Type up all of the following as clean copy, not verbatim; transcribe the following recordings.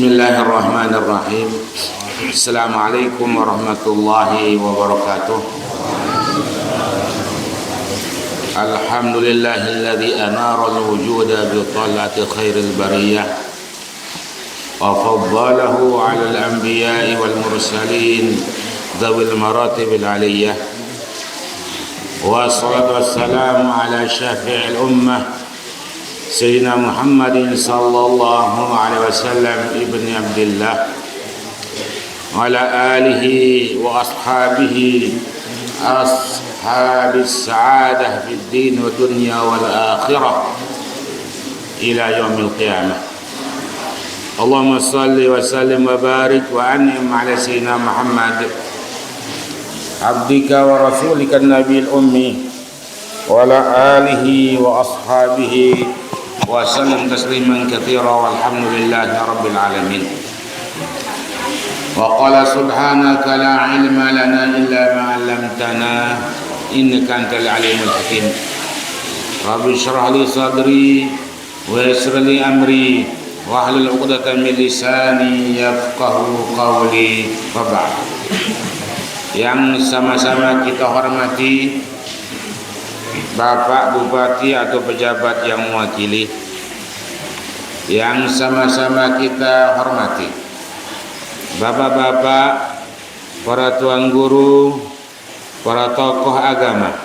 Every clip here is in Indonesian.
Bismillahirrahmanirrahim. Assalamualaikum warahmatullahi wabarakatuh. Alhamdulillahilladzi anara al-wujuda bi talati khairil bariyah wa faddalahu 'ala al-anbiya'i wal mursalin dzawil maratibil 'aliyyah. Wassalatu wassalamu 'ala syafi'il ummah Sayyidina Muhammadin sallallahu alaihi wasallam ibni Abdillah wa ala alihi wa ashabihi ashabis sa'adah fid din wa dunya wal akhirah ila yaumil qiyamah. Allahumma salli wa sallim wa barik wa an'im ala sayyidina Muhammad abdika wa rasulika nabiyil ummi wa ala alihi wa ashabihi wa sallam tasliman katsira walhamdulillahi rabbil alamin. Wa qala subhanaka la ilma lana illa ma 'allamtana innaka antal alimul hakim. Rabbi shrah li sadri wa yassir li amri wa hlul 'uqdatam min lisani yafqahu qawli. Wa ba'd. Yang sama-sama kita hormati Bapak Bupati atau pejabat yang mewakili, yang sama-sama kita hormati bapak-bapak, para tuan guru, para tokoh agama,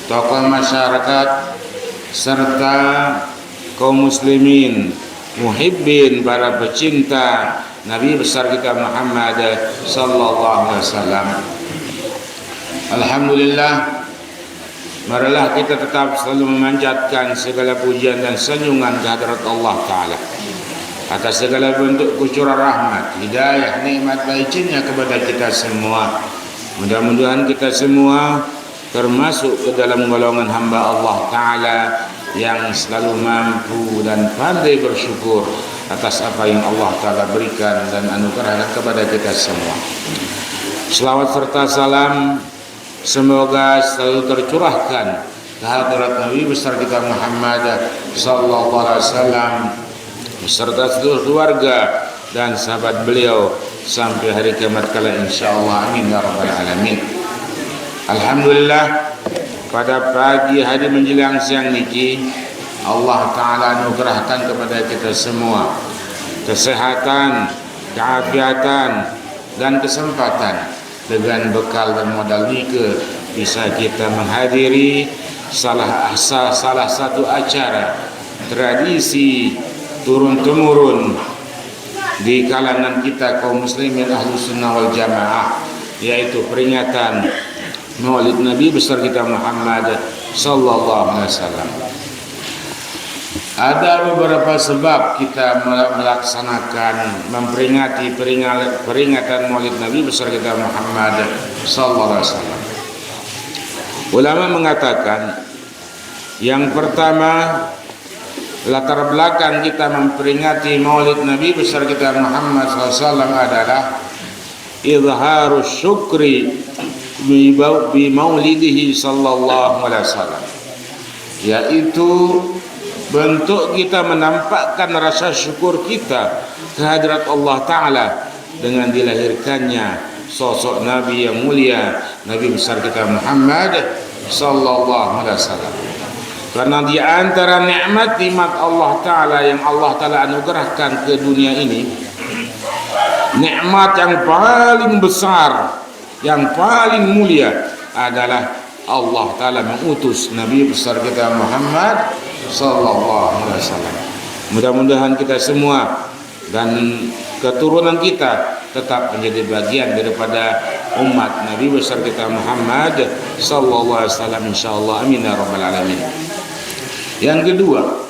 tokoh masyarakat, serta kaum muslimin, muhibbin, para pecinta Nabi besar kita Muhammad sallallahu alaihi wasallam. Alhamdulillah, marilah kita tetap selalu memanjatkan segala pujian dan sanjungan kehadirat Allah Ta'ala atas segala bentuk kucuran rahmat, hidayah, nikmat baiknya kepada kita semua. Mudah-mudahan kita semua termasuk ke dalam golongan hamba Allah Ta'ala yang selalu mampu dan pandai bersyukur atas apa yang Allah Ta'ala berikan dan anugerahkan kepada kita semua. Selawat serta salam semoga selalu tercurahkan kehadirat Nabi besar kita Muhammad sallallahu alaihi wasallam beserta seluruh keluarga dan sahabat beliau sampai hari kiamat kala insyaallah. Amin ya rabbal alamin. Alhamdulillah, pada pagi hari menjelang siang niki Allah Ta'ala anugerahkan kepada kita semua kesehatan, keafiatan dan kesempatan. Dengan bekal dan modal nike bisa kita menghadiri salah satu acara tradisi turun-temurun di kalangan kita kaum muslimin Ahlus Sunnah wal Jamaah, yaitu peringatan Maulid Nabi besar kita Muhammad sallallahu alaihi wasallam. Ada beberapa sebab kita melaksanakan memperingati peringatan Maulid Nabi besar kita Muhammad sallallahu alaihi wasallam. Ulama mengatakan yang pertama, latar belakang kita memperingati Maulid Nabi besar kita Muhammad sallallahu alaihi wasallam adalah izharus syukri bi maulidihi sallallahu alaihi wasallam, yaitu bentuk kita menampakkan rasa syukur kita kehadirat Allah Ta'ala dengan dilahirkannya sosok Nabi yang mulia, Nabi besar kita Muhammad sallallahu alaihi wasallam. Karena di antara nikmat Allah Ta'ala yang Allah Ta'ala anugerahkan ke dunia ini, nikmat yang paling besar, yang paling mulia adalah Allah Ta'ala mengutus Nabi besar kita Muhammad sallallahu alaihi wasallam. Mudah-mudahan kita semua dan keturunan kita tetap menjadi bagian daripada umat Nabi besar kita Muhammad sallallahu alaihi wasallam insyaallah. Amin ya rabbal alamin. Yang kedua,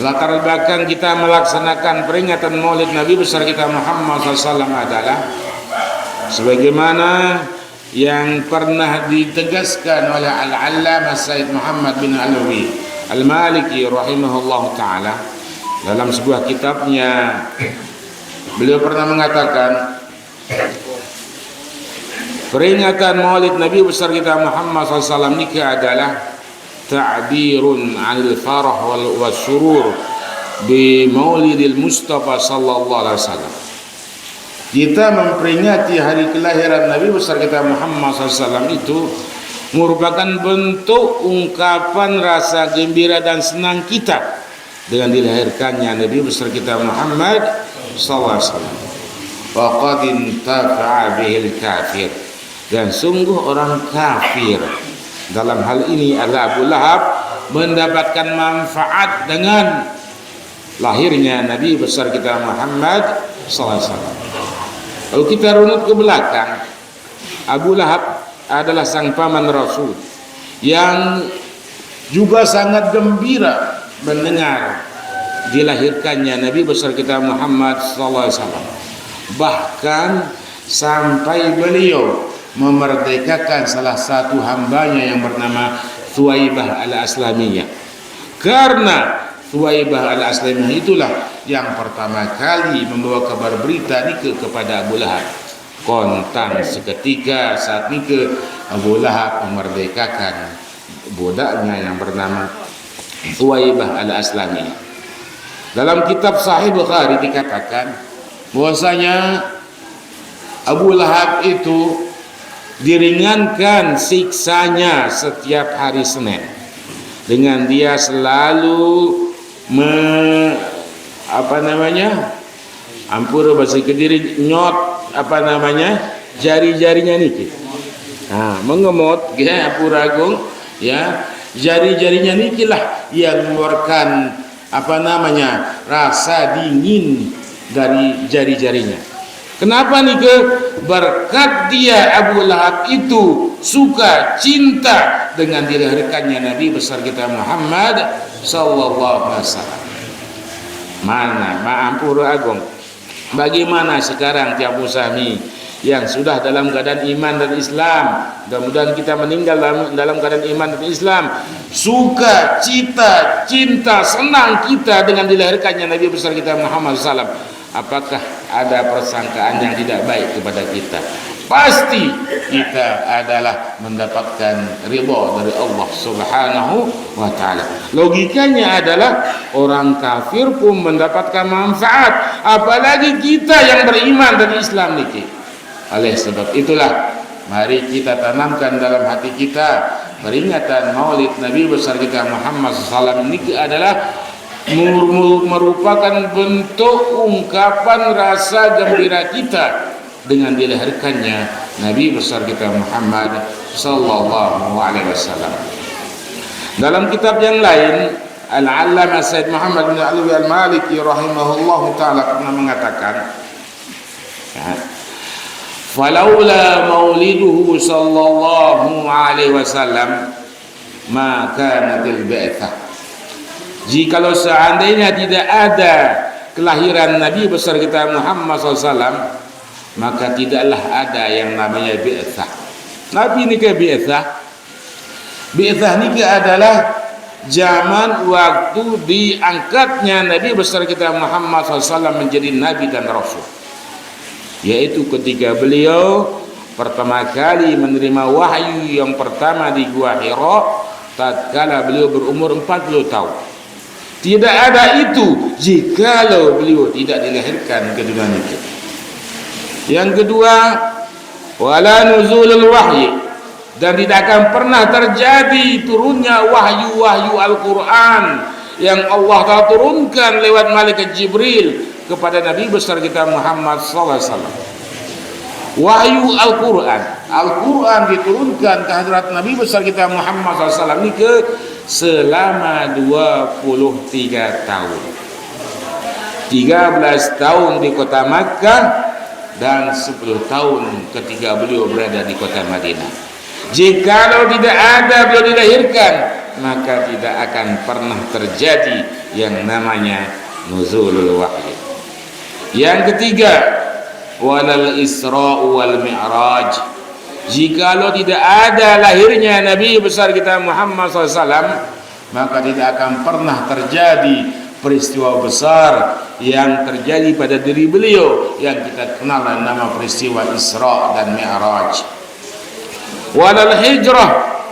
latar belakang kita melaksanakan peringatan Maulid Nabi besar kita Muhammad sallallahu alaihi wasallam adalah sebagaimana yang pernah ditegaskan oleh Al-Allamah Sayyid Muhammad bin Alawi Al-Maliki rahimahullah ta'ala dalam sebuah kitabnya. Beliau pernah mengatakan peringatan Maulid Nabi besar kita Muhammad SAW ini adalah ta'birun 'anil farah wal surur bi Maulidil Mustafa sallallahu alaihi wasallam. Kita memperingati hari kelahiran Nabi besar kita Muhammad SAW itu merupakan bentuk ungkapan rasa gembira dan senang kita dengan dilahirkannya Nabi besar kita Muhammad SAW. Wa qad intafa'a bihil kafir, dan sungguh orang kafir dalam hal ini adalah Abu Lahab mendapatkan manfaat dengan lahirnya Nabi besar kita Muhammad SAW. Kalau kita runut ke belakang, Abu Lahab adalah sang paman Rasul yang juga sangat gembira mendengar dilahirkannya Nabi besar kita Muhammad SAW. Bahkan sampai beliau memerdekakan salah satu hambanya yang bernama Thuwaibah al-Aslamiyah. Karena Thuwaibah al-Aslamiyah itulah yang pertama kali membawa kabar berita nike kepada Abu Lahab. Kontan seketika saat nike Abu Lahab memerdekakan budaknya yang bernama Thuwaibah al-Aslamiyah. Dalam kitab Sahih Bukhari dikatakan bahwasanya Abu Lahab itu diringankan siksanya setiap hari Senin dengan dia selalu ampura bahasa Kediri nyot jari-jarinya niki. Mengemot ya ampura agung ya, jari-jarinya nikilah yang mengeluarkan rasa dingin dari jari-jarinya. Kenapa nih berkat dia Abu Lahab itu suka cinta dengan dilahirkannya Nabi besar kita Muhammad sallallahu alaihi wasallam. Ampura agung. Bagaimana sekarang tiap musami yang sudah dalam keadaan iman dan Islam, mudah-mudahan kita meninggal dalam keadaan iman dan Islam, suka cita, cinta, senang kita dengan dilahirkannya Nabi besar kita Muhammad SAW. Apakah ada persangkaan yang tidak baik kepada kita? Pasti kita adalah mendapatkan ridha dari Allah Subhanahu wa taala. Logikanya adalah orang kafir pun mendapatkan manfaat, apalagi kita yang beriman dan Islam niki. Oleh sebab itulah mari kita tanamkan dalam hati kita peringatan Maulid Nabi besar kita Muhammad SAW niki adalah merupakan bentuk ungkapan rasa gembira kita dengan dilahirkannya Nabi besar kita Muhammad sallallahu alaihi wasallam. Dalam kitab yang lain, Al-Allamah Said Muhammad bin Alwi Al-Maliki rahimahullahu taala pernah mengatakan, "Falaula mauliduhu sallallahu alaihi wasallam ma kanatil ba'tsah." Jikalau seandainya tidak ada kelahiran Nabi besar kita Muhammad SAW, maka tidaklah ada yang namanya bi'tsah. Nabi ini ke bi'tsah. Bi'tsah ini adalah zaman waktu diangkatnya Nabi besar kita Muhammad SAW menjadi Nabi dan Rasul. Yaitu ketika beliau pertama kali menerima wahyu yang pertama di Gua Hira, tatkala beliau berumur 40 tahun. Tidak ada itu jikalau beliau tidak dilahirkan ke dunia ini. Yang kedua, wala nuzulul wahyi, dan tidak akan pernah terjadi turunnya wahyu-wahyu Al-Quran yang Allah Ta'ala turunkan lewat malaikat Jibril kepada Nabi besar kita Muhammad SAW. Wahyu Al-Quran diturunkan ke hadirat Nabi besar kita Muhammad SAW ini selama 23 tahun. 13 tahun di kota Makkah dan 10 tahun ketika beliau berada di kota Madinah. Jikalau tidak ada beliau dilahirkan, maka tidak akan pernah terjadi yang namanya nuzulul wahyi. Yang ketiga, walal Isra' wal Mi'raj. Jikalau tidak ada lahirnya Nabi besar kita Muhammad SAW, maka tidak akan pernah terjadi peristiwa besar yang terjadi pada diri beliau yang kita kenal dengan nama peristiwa Isra' dan Mi'raj. Walal hijrah,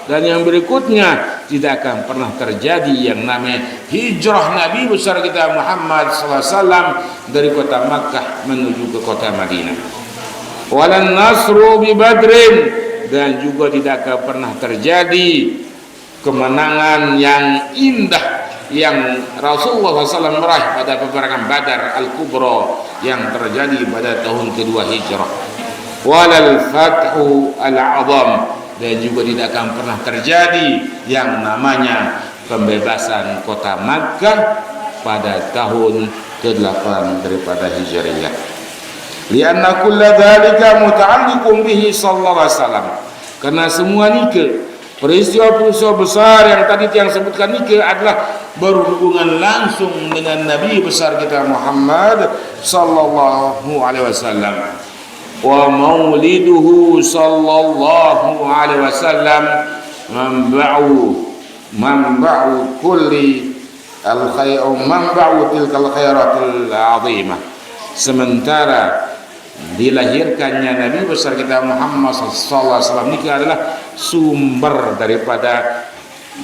dan yang berikutnya tidak akan pernah terjadi yang namanya hijrah Nabi besar kita Muhammad SAW dari kota Makkah menuju ke kota Madinah. Walan nasru bi Badrin, dan juga tidak akan pernah terjadi kemenangan yang indah yang Rasulullah SAW meraih pada peperangan Badar Al-Kubra yang terjadi pada tahun kedua hijrah. Walal fathu al-azam, dan juga tidak akan pernah terjadi yang namanya pembebasan kota Makkah pada tahun ke-8 daripada Hijriyah. Lianna kulla dzalika muta'alliqun bihi sallallahu alaihi wasallam, karena semua nikah, peristiwa-peristiwa besar yang tadi yang sebutkan nikah adalah berhubungan langsung dengan Nabi besar kita Muhammad sallallahu alaihi wasallam. Wa mauliduhu sallallahu alaihi wasallam manba'u kulli al-khair, manba'u tilkal khairatil azimah. Sementara dilahirkannya Nabi besar kita Muhammad sallallahu alaihi wasallam ini adalah sumber daripada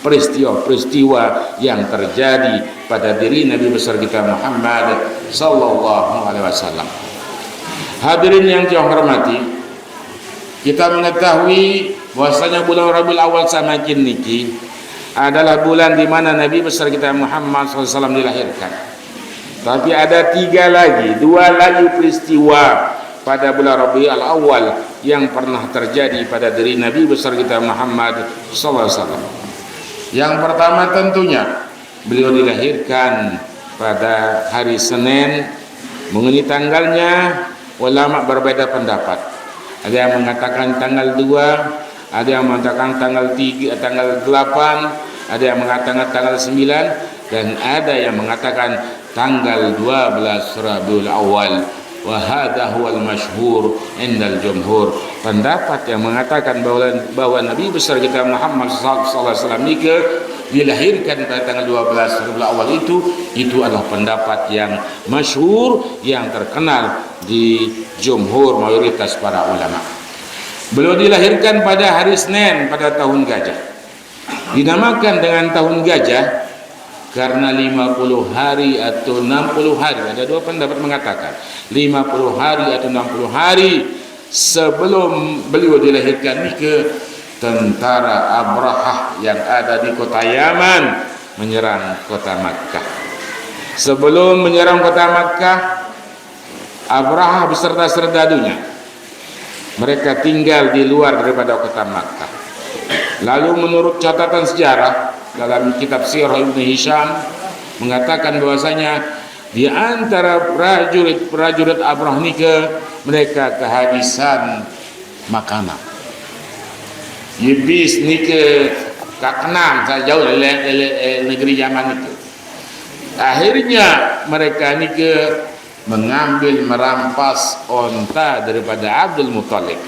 peristiwa-peristiwa yang terjadi pada diri Nabi besar kita Muhammad sallallahu alaihi wasallam. Hadirin yang saya hormati, kita mengetahui bahwasanya bulan Rabiul Awal samakin niki adalah bulan di mana Nabi besar kita Muhammad SAW dilahirkan. Tapi ada dua lagi peristiwa pada bulan Rabiul Awal yang pernah terjadi pada diri Nabi besar kita Muhammad SAW. Yang pertama tentunya beliau dilahirkan pada hari Senin. Mengenai tanggalnya ulama berbeda pendapat. Ada yang mengatakan tanggal 2, ada yang mengatakan tanggal 3, tanggal 8, ada yang mengatakan tanggal 9, dan ada yang mengatakan tanggal 12 Rabiul Awal. Wa hadha huwal masyhur indal jumhur. Pendapat yang mengatakan bahwa Nabi besar kita Muhammad sallallahu alaihi wasallam dilahirkan pada tanggal 12 Rabiul Awal itu adalah pendapat yang masyhur, yang terkenal di jumhur mayoritas para ulama. Beliau dilahirkan pada hari Senin pada tahun gajah. Dinamakan dengan tahun gajah karena 50 hari atau 60 hari. Ada dua pendapat mengatakan 50 hari atau 60 hari sebelum beliau dilahirkan ke tentara Abrahah yang ada di kota Yaman menyerang kota Makkah. Sebelum menyerang kota Makkah, Abrahah beserta serdadunya mereka tinggal di luar daripada kota Makkah. Lalu menurut catatan sejarah dalam kitab Sirah Ibnu Hisham mengatakan bahwasanya di antara prajurit Abrahah mereka kehabisan makanan. Yibis ni ke kenang saya jauh dari negeri Yaman itu. Akhirnya mereka ni ke mengambil merampas onta daripada Abdul Muttalib.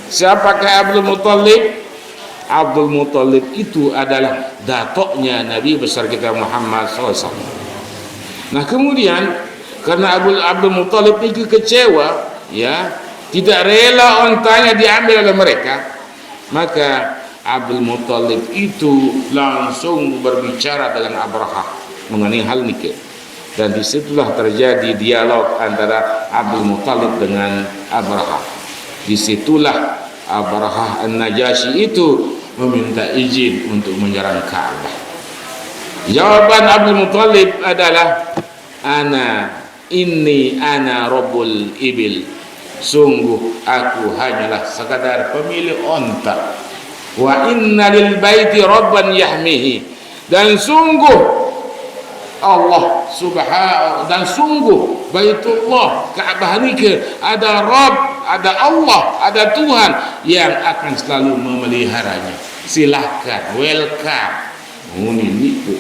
Siapakah Abdul Muttalib? Abdul Muttalib itu adalah datoknya Nabi besar kita Muhammad SAW. Nah kemudian karena Abdul Muttalib itu kecewa, ya, tidak rela ontanya diambil oleh mereka, maka Abdul Muttalib itu langsung berbicara dengan Abrahah mengenai hal nikah, dan disitulah terjadi dialog antara Abdul Muttalib dengan Abrahah. Disitulah Abrahah An-Najasyi itu meminta izin untuk menyerang Ka'bah. Jawaban Abdul Muttalib adalah ana rabbul ibil, sungguh aku hanyalah sekadar pemilik onta. Wa inna lil baiti rabban yahmihi, dan sungguh Allah subhanahu, dan sungguh Baitullah Ka'bah ini ada Rabb, ada Allah, ada Tuhan yang akan selalu memeliharanya. Silakan, welcome. Ini itu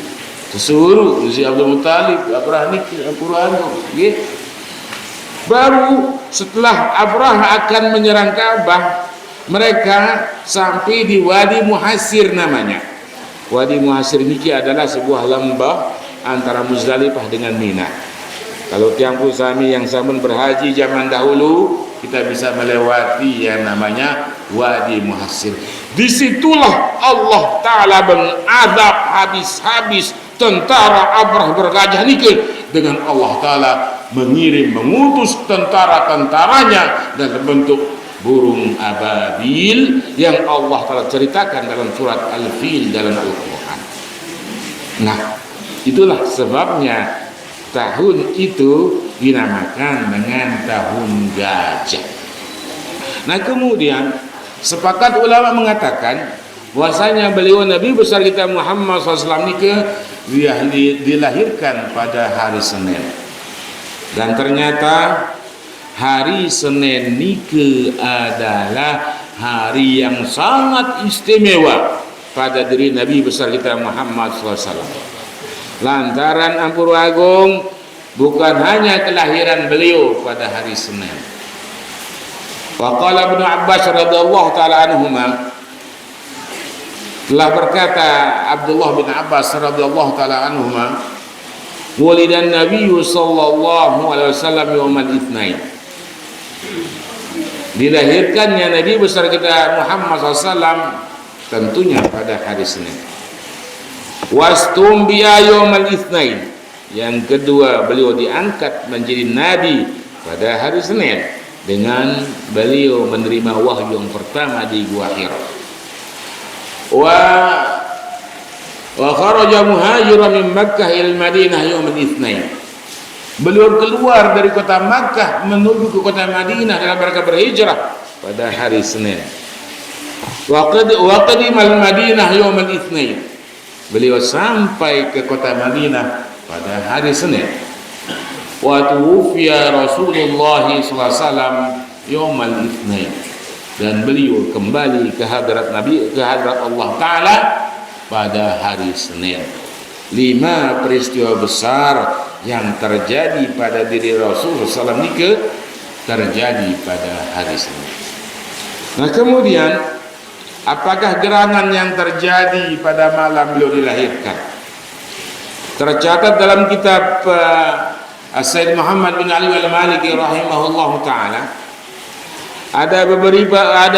disuruh si Abdul Muttalib Abrahah ni Al-Quran. Baru setelah Abrahah akan menyerang Ka'bah, mereka sampai di Wadi Muhassir namanya. Wadi Muhassir ini adalah sebuah lembah antara Muzdalifah dengan Mina. Kalau tiang pusami yang samun berhaji zaman dahulu, kita bisa melewati yang namanya Wadi Muhassir. Disitulah Allah Ta'ala mengadab habis-habis tentara Abrah bergajah nike, dengan Allah Ta'ala mengutus tentara-tentaranya dalam bentuk burung ababil yang Allah Ta'ala ceritakan dalam surat Al-Fil dalam Al-Quran. Nah, itulah sebabnya tahun itu dinamakan dengan tahun gajah. Nah, kemudian sepakat ulama mengatakan bahwasanya beliau Nabi besar kita Muhammad SAW dilahirkan pada hari Senin, dan ternyata hari Senin nike adalah hari yang sangat istimewa pada diri Nabi besar kita Muhammad SAW. Lantaran Ampuragung bukan hanya kelahiran beliau pada hari Senin. Waqala Ibnu Abbas radhiyallahu taala anhuma, telah berkata Abdullah bin Abbas radhiyallahu taala anhuma, wulidan Nabi sallallahu alaihi wasallam yaumal itsnain, dilahirkannya Nabi besar kita Muhammad SAW tentunya pada hari Senin. Wastumbiya yaumal itsnain, yang kedua beliau diangkat menjadi nabi pada hari Senin dengan beliau menerima wahyu yang pertama di Gua Hira. Wa kharaja muhajiran min Makkah ila Madinah yaum al-Itsnain. Beliau keluar dari kota Makkah menuju ke kota Madinah dalam rangka berhijrah pada hari Senin. Wa qadima al-Madinah yaum al-Itsnain. Beliau sampai ke kota Madinah pada hari Senin. Wa tuwfiya Rasulullah sallallahu alaihi wasallam yaum al-Itsnain, dan beliau kembali ke hadrat Nabi, ke hadrat Allah Ta'ala pada hari Senin. 5 peristiwa besar yang terjadi pada diri Rasulullah SAW nike terjadi pada hari Senin. Nah, kemudian apakah gerangan yang terjadi pada malam beliau dilahirkan? Tercatat dalam kitab Sayyid Muhammad bin Ali al-Maliki rahimahullah ta'ala, ada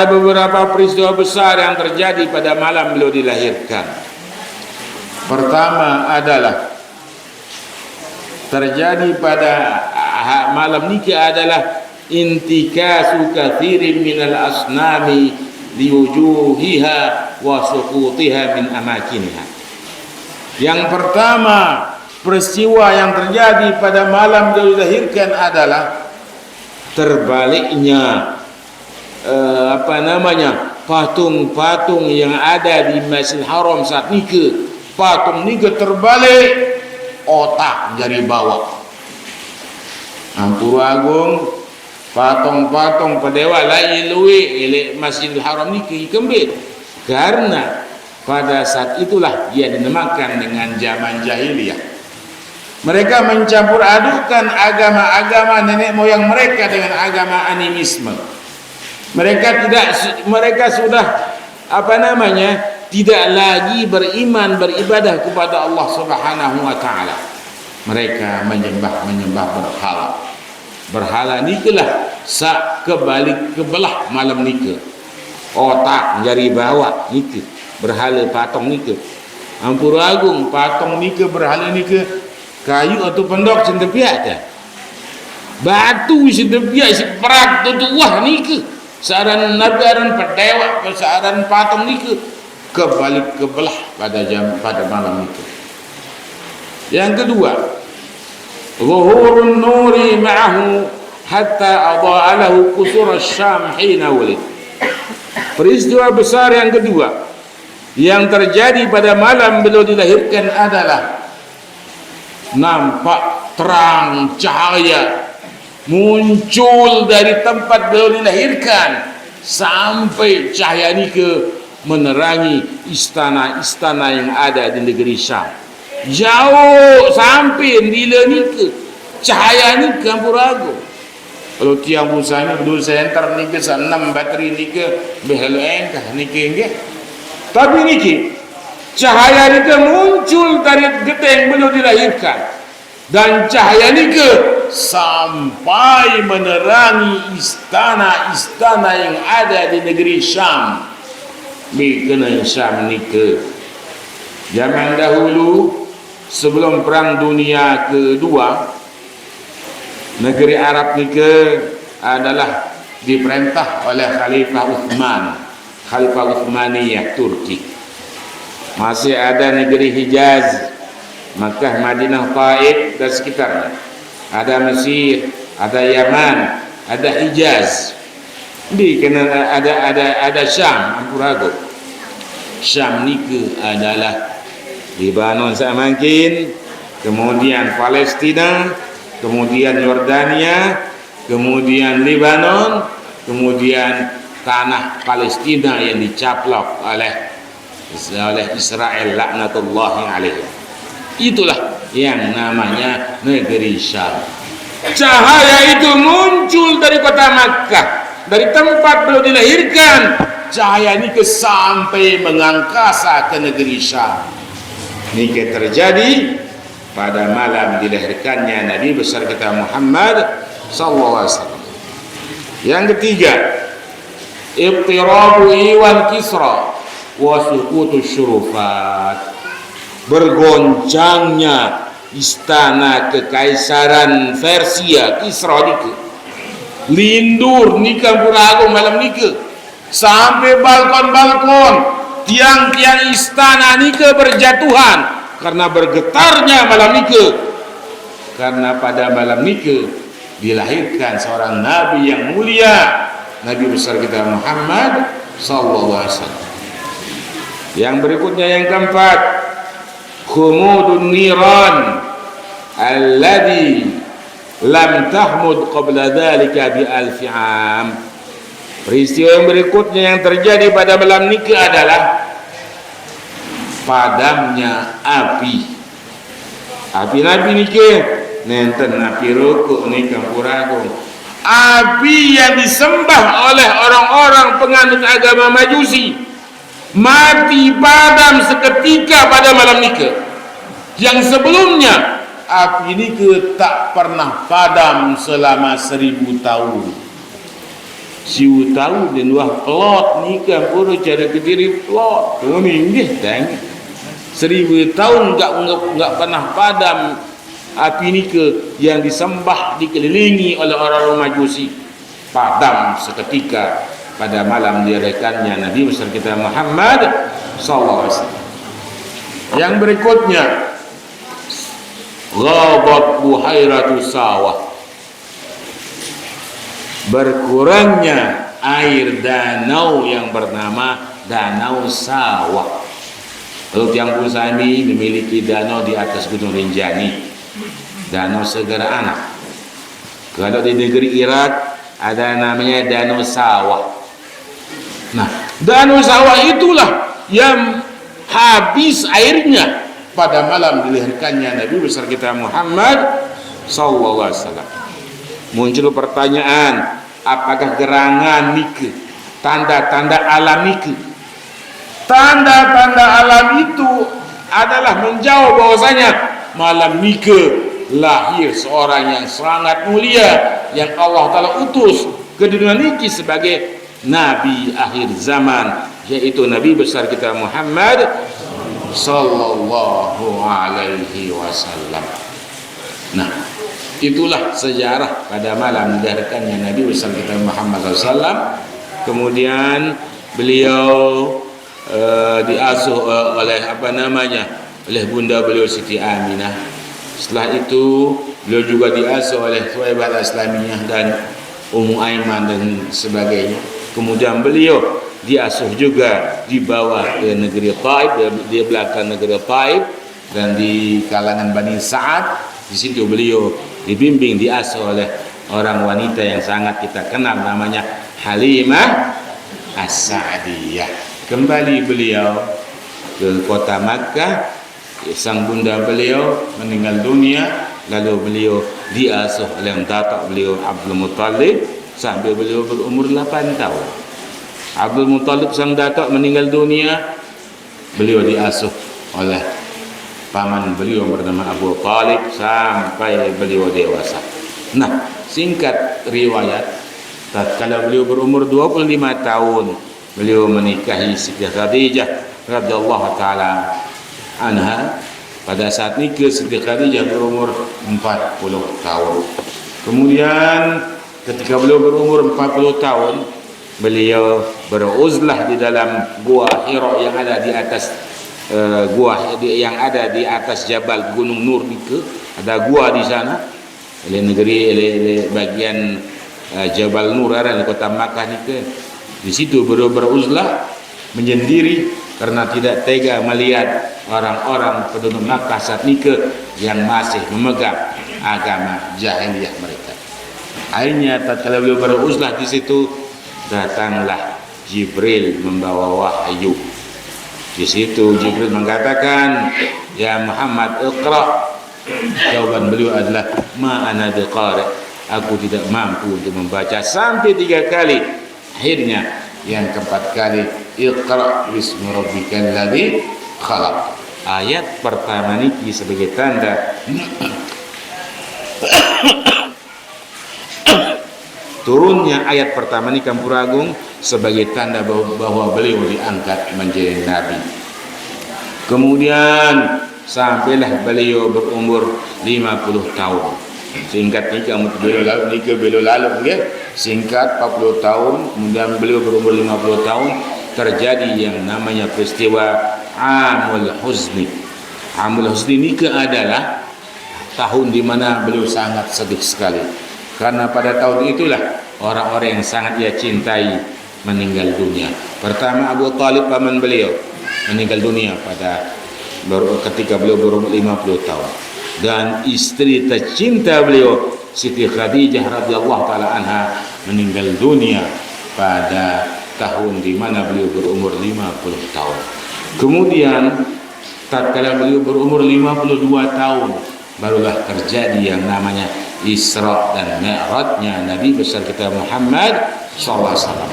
beberapa peristiwa besar yang terjadi pada malam beliau dilahirkan. Pertama adalah terjadi pada malam niki adalah intikasu katsirin minal asnami liwujuhiha wa suqutiha min amakiniha. Yang pertama, peristiwa yang terjadi pada malam beliau dilahirkan adalah terbaliknya patung-patung yang ada di Masjidil Haram saat nike. Patung nike terbalik, otak jadi bawah. Ampuragung patung-patung pedewa lai luwe ele Masjidil Haram nike kembit, karena pada saat itulah dia dinamakan dengan zaman jahiliyah. Mereka mencampur adukan agama-agama nenek moyang mereka dengan agama animisme. Mereka sudah tidak lagi beribadah kepada Allah Subhanahu wa taala. Mereka menyembah berhala. Berhala nikelah sak kebalik kebelah malam nike. Otak jari bawah nike. Berhala patung nike. Ampuragung patung nike berhala nike kayu atau pendok sentepiak dah. Batu sentepiak seperak tu wah nike. Searan nabaran pedewa, searan patung nike kebalik kebelah pada malam itu. Yang kedua, zuhurun nuri ma'ahu hatta adha'a lahu qusur asy-Syam hina walid. Peristiwa besar yang kedua yang terjadi pada malam beliau dilahirkan adalah nampak terang cahaya muncul dari tempat beliau dilahirkan sampai cahaya nike menerangi istana-istana yang ada di negeri Syam. Jauh sampai nila nike cahaya nike Ampuragung. Kalau tiang busanya berdua senter nike 6 bateri nike behelo engkah nike nggih. Tapi niki cahaya nike muncul dari geteng beliau dilahirkan, dan cahaya nike sampai menerangi istana-istana yang ada di negeri Syam. bi kena Syam nika. Zaman dahulu sebelum perang dunia kedua, negeri Arab nika adalah diperintah oleh Khalifah Uthman, Khalifah Uthmaniyah Turki. Masih ada negeri Hijaz, Makkah, Madinah, Taif dan sekitarnya. Ada Mesir, ada Yaman, ada Hijaz. Di kena ada Syam, ampurago. Syam nika adalah Lebanon samakin, kemudian Palestina, kemudian Yordania, kemudian Lebanon, kemudian tanah Palestina yang dicaplok oleh Israel laknatullahi alaihi. Itulah yang namanya negeri Syam. Cahaya itu muncul dari kota Makkah, dari tempat beliau dilahirkan. Cahaya ini sampai mengangkasa ke negeri Syam. Ini terjadi pada malam dilahirkannya Nabi besar kita Muhammad sallallahu alaihi wasallam. Yang ketiga, ibtirabu Iwan Kisra wa suqutu syurufat. Bergoncangnya istana kekaisaran Persia Kisra nika. Lindur nika purago malam nika. Sampai balkon-balkon, tiang-tiang istana nika berjatuhan karena bergetarnya malam nika. Karena pada malam nika dilahirkan seorang nabi yang mulia, Nabi besar kita Muhammad sallallahu alaihi wasallam. Yang berikutnya yang keempat, khumudun niran alladhi lam tahmud qabla dhalika bi alfi am. Peristiwa yang berikutnya yang terjadi pada malam nikah adalah padamnya api. Api nabi nikah nenten api rokok ni kampuragung. Api yang disembah oleh orang-orang penganut agama Majusi mati padam seketika pada malam nikah. Yang sebelumnya api nikah tak pernah padam selama 1000 tahun. Siu tahu dan wah plot nikah pura cara kediri plot. Oh ni nggih tang. 1000 tahun enggak pernah padam api nikah yang disembah dikelilingi oleh orang-orang Majusi. Padam seketika pada malam dilahirkannya Nabi besar kita Muhammad sallallahu alaihi wasallam. Yang berikutnya, ghabat buhairatu sawah. Berkurangnya air danau yang bernama Danau Sawah. Lalu Tiang Pusani memiliki danau di atas Gunung Rinjani, Danau Segara Anak. Kalau di negeri Irak ada namanya Danau Sawah. Nah, Danau Sawah itulah yang habis airnya pada malam dilahirkannya Nabi besar kita Muhammad sallallahu alaihi wasallam. Muncul pertanyaan, apakah gerangan nikah tanda-tanda alam nikah? Tanda-tanda alam itu adalah menjawab bahwasanya malam nikah lahir seorang yang sangat mulia yang Allah Ta'ala utus ke dunia ini sebagai Nabi akhir zaman, yaitu Nabi besar kita Muhammad sallallahu alaihi wasallam. Nah, itulah sejarah pada malam dilahirkannya Nabi besar kita Muhammad SAW. Kemudian beliau diasuh oleh oleh bunda beliau Siti Aminah. Setelah itu beliau juga diasuh oleh Thuwaibah Al-Islamiyah dan Ummu Aiman dan sebagainya. Kemudian beliau diasuh juga dibawa ke negeri Taif, di belakang negeri Taif, dan di kalangan Bani Sa'ad. Di situ beliau dibimbing, diasuh oleh orang wanita yang sangat kita kenal namanya Halimah As-Sa'diyah. Kembali beliau ke kota Makkah, sang bunda beliau meninggal dunia, lalu beliau diasuh oleh datuk beliau Abdul Muttalib sampai beliau berumur 8 tahun. Abdul Muttalib sang datuk meninggal dunia, beliau diasuh oleh paman beliau bernama Abu Talib sampai beliau dewasa. Nah, singkat riwayat, tatkala beliau berumur 25 tahun, beliau menikahi Siti Khadijah radhiyallahu taala anha. Pada saat nikah Siti Khadijah berumur 40 tahun. Kemudian ketika beliau berumur 40 tahun, beliau beruzlah di dalam gua Hira yang ada di atas yang ada di atas Jabal Gunung Nur itu. Ada gua di sana, bagian Jabal Nur ada di kota Makkah itu. Di situ beliau beruzlah menyendiri karena tidak tega melihat orang-orang penduduk Makkah saat nikah yang masih memegang agama jahiliyah mereka. Akhirnya tatkala beliau beruzlah di situ, datanglah Jibril membawa wahyu. Di situ Jibril mengatakan, "Ya Muhammad, iqra." Jawaban beliau adalah, "Ma ana biqari." Aku tidak mampu untuk membaca sampai 3 kali. Akhirnya yang keempat kali, "Iqra bismi rabbikal ladzi khalaq." Ayat pertama niki sebagai tanda turunnya ayat pertama ini Kampuragung sebagai tanda bahwa beliau diangkat menjadi nabi. Kemudian sampailah beliau berumur 50 tahun. Singkat ni kamu beliau lalu ya. Singkat 40 tahun, kemudian beliau berumur 50 tahun terjadi yang namanya peristiwa Amul Huzni. Amul Huzni ini adalah tahun di mana beliau sangat sedih sekali. Karena pada tahun itulah orang-orang yang sangat ia cintai meninggal dunia. Pertama Abu Talib paman beliau meninggal dunia ketika beliau berumur 50 tahun. Dan istri tercinta beliau Siti Khadijah radhiyallahu taala anha meninggal dunia pada tahun di mana beliau berumur 50 tahun. Kemudian tatkala beliau berumur 52 tahun barulah terjadi yang namanya Isra dan Mi'rajnya Nabi besar kita Muhammad sallallahu alaihi wasallam.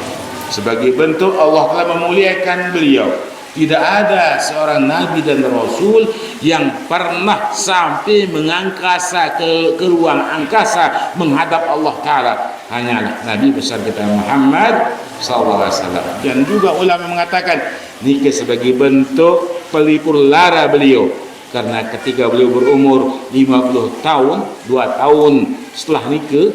Sebagai bentuk Allah telah memuliakan beliau. Tidak ada seorang nabi dan rasul yang pernah sampai mengangkasa ke ruang angkasa menghadap Allah taala. Hanyalah Nabi besar kita Muhammad sallallahu alaihi wasallam. Dan juga ulama mengatakan nikah sebagai bentuk pelipur lara beliau. Karena ketika beliau berumur 50 tahun, 2 tahun setelah nikah,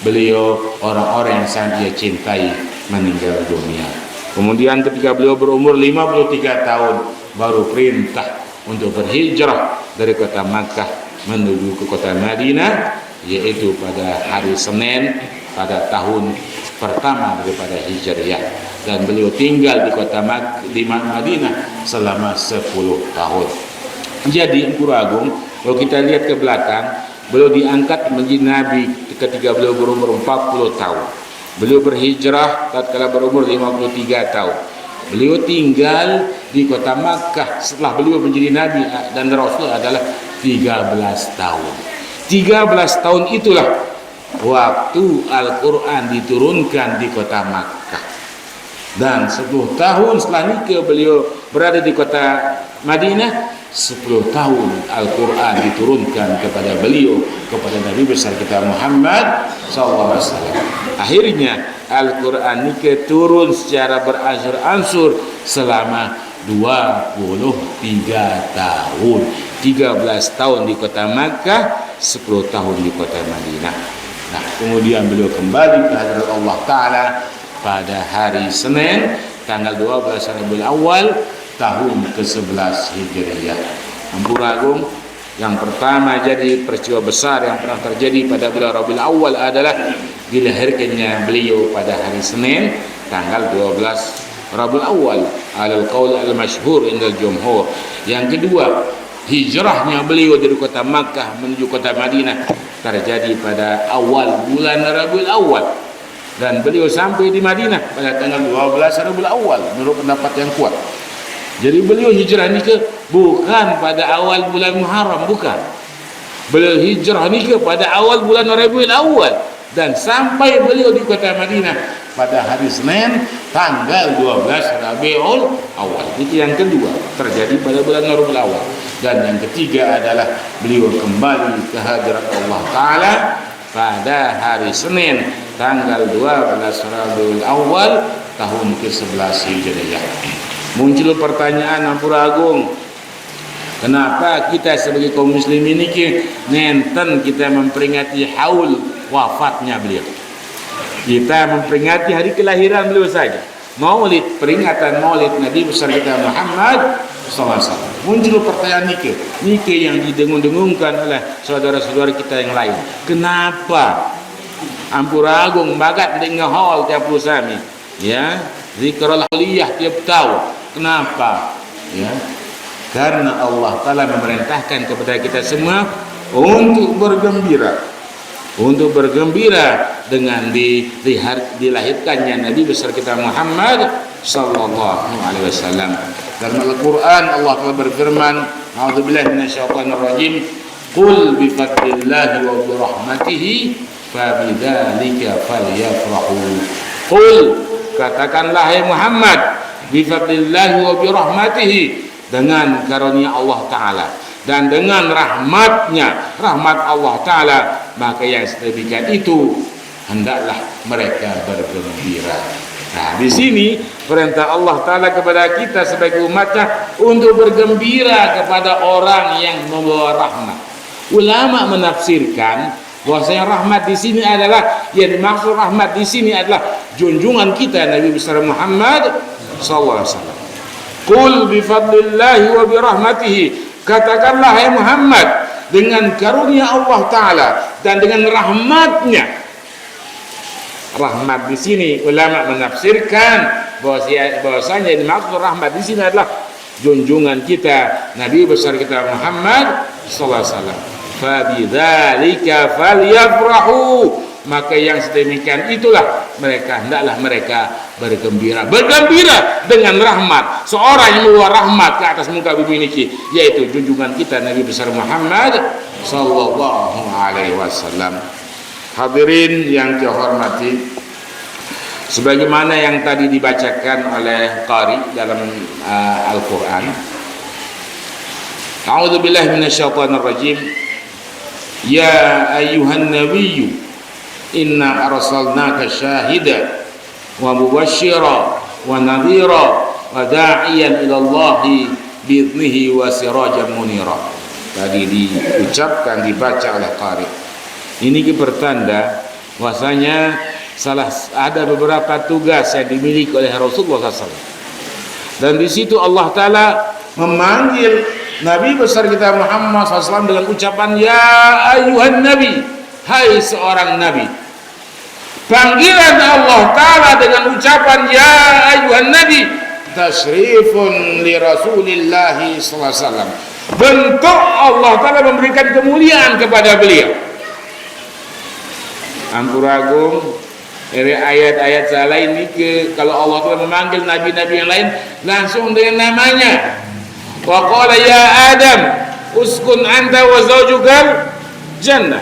beliau orang-orang yang sangat dia cintai meninggal dunia. Kemudian ketika beliau berumur 53 tahun, baru perintah untuk berhijrah dari kota Makkah menuju ke kota Madinah, yaitu pada hari Senin pada tahun pertama daripada Hijriah. Dan beliau tinggal di kota Madinah selama 10 tahun. Jadi Empur Agung, kalau kita lihat ke belakang, beliau diangkat menjadi nabi ketika beliau berumur 40 tahun. Beliau berhijrah tatkala berumur 53 tahun. Beliau tinggal di kota Makkah setelah beliau menjadi nabi dan rasul adalah 13 tahun. 13 tahun itulah waktu Al-Quran diturunkan di kota Makkah. Dan 10 tahun setelah nikah beliau berada di kota Madinah. 10 tahun Al-Quran diturunkan kepada beliau, kepada Nabi besar kita Muhammad sallallahu alaihi wasallam. Akhirnya Al-Quran ini turun secara beransur-ansur selama 23 tahun. 13 tahun di kota Makkah, 10 tahun di kota Madinah. Nah, kemudian beliau kembali ke hadirat Allah Ta'ala pada hari Senin tanggal 12 Rabiul Awal tahun ke-11 Hijriah. Empur Agung, yang pertama jadi peristiwa besar yang pernah terjadi pada bulan Rabiul Awal adalah dilahirkannya beliau pada hari Senin tanggal 12 Rabiul Awal alal qaul al-masyhur indal jumhur. Yang kedua, hijrahnya beliau dari kota Makkah menuju kota Madinah terjadi pada awal bulan Rabiul Awal dan beliau sampai di Madinah pada tanggal 12 Rabiul Awal menurut pendapat yang kuat. Jadi beliau hijrah ni bukan pada awal bulan Muharram, bukan. Beliau hijrah ni pada awal bulan Rabiul Awal dan sampai beliau di kota Madinah pada hari Senin tanggal 12 Rabiul Awal. Itu yang kedua terjadi pada bulan Rabiul Awal. Dan yang ketiga adalah beliau kembali ke hadirat Allah Ta'ala pada hari Senin tanggal 12 Rabiul Awal tahun ke-11 Hijriah. Muncul pertanyaan Ampura Agung, kenapa kita sebagai kaum muslimin ini nenten kita memperingati haul wafatnya beliau? Kita memperingati hari kelahiran beliau saja. Maulid, peringatan Maulid Nabi besar kita Muhammad SAW. Muncul pertanyaan nike yang didengung-dengungkan oleh saudara-saudara kita yang lain. Kenapa Ampura Agung bagat dengan haul tiap usami? Ya, zikrul aliyah tiap tahun. Kenapa? Ya, karena Allah Ta'ala memerintahkan kepada kita semua untuk bergembira dengan dilahirkannya Nabi besar kita Muhammad sallallahu alaihi wasallam. Dalam Al-Qur'an Allah Ta'ala berfirman, a'udzubillahi minasyaitonir rajim, qul bi fadlillahi wa bi rahmatihi fa bidzalika falyafrahu. Qul, katakanlah hai Muhammad, bi fadlillahi wa bi rahmatihi, dengan karunia Allah Ta'ala dan dengan rahmatnya, rahmat Allah Ta'ala, maka yang sedemikian itu hendaklah mereka bergembira. Nah, di sini perintah Allah Ta'ala kepada kita sebagai umatnya untuk bergembira kepada orang yang membawa rahmat. Ulama menafsirkan bahwasanya rahmat di sini adalah, yang dimaksud rahmat di sini adalah junjungan kita Nabi besar Muhammad sallallahu alaihi wasallam. Qul bi fadlillahi wa bi rahmatihi, katakanlah hai Muhammad, dengan karunia Allah Ta'ala dan dengan rahmatnya. Rahmat di sini ulama menafsirkan bahwasanya yang dimaksud rahmat di sini adalah junjungan kita Nabi besar kita Muhammad sallallahu alaihi wasallam. Fa bidzalika falyafrahu, maka yang sedemikian itulah hendaklah mereka bergembira dengan rahmat seorang yang membawa rahmat ke atas muka bumi ini, yaitu junjungan kita Nabi besar Muhammad sallallahu alaihi wasallam. Hadirin yang dihormati, sebagaimana yang tadi dibacakan oleh qari dalam Al-Qur'an, a'udzubillahi minasyaitonir rajim, ya ayyuhan nabiyyu inna arsalnaka syahida wa mubashshira wa nadhira wa da'iyan ila Allahi bi'idnihi wa sirajan munira. Tadi diucapkan, dibaca oleh qari. Ini pertanda bahwasanya ada beberapa tugas yang dimiliki oleh Rasulullah SAW. Dan di situ Allah Ta'ala memanggil Nabi besar kita Muhammad SAW dengan ucapan ya ayyuhan nabi, hai seorang nabi. Panggilan Allah Ta'ala dengan ucapan ya ayyuhan nabi tasyrifun li rasulillahi SAW. Bentuk Allah Ta'ala memberikan kemuliaan kepada beliau. Ampura Agung, dari ayat-ayat lain ini kalau Allah Ta'ala memanggil nabi-nabi yang lain langsung dengan namanya. Wa qala ya Adam uskun anta wa zawjukal jannah.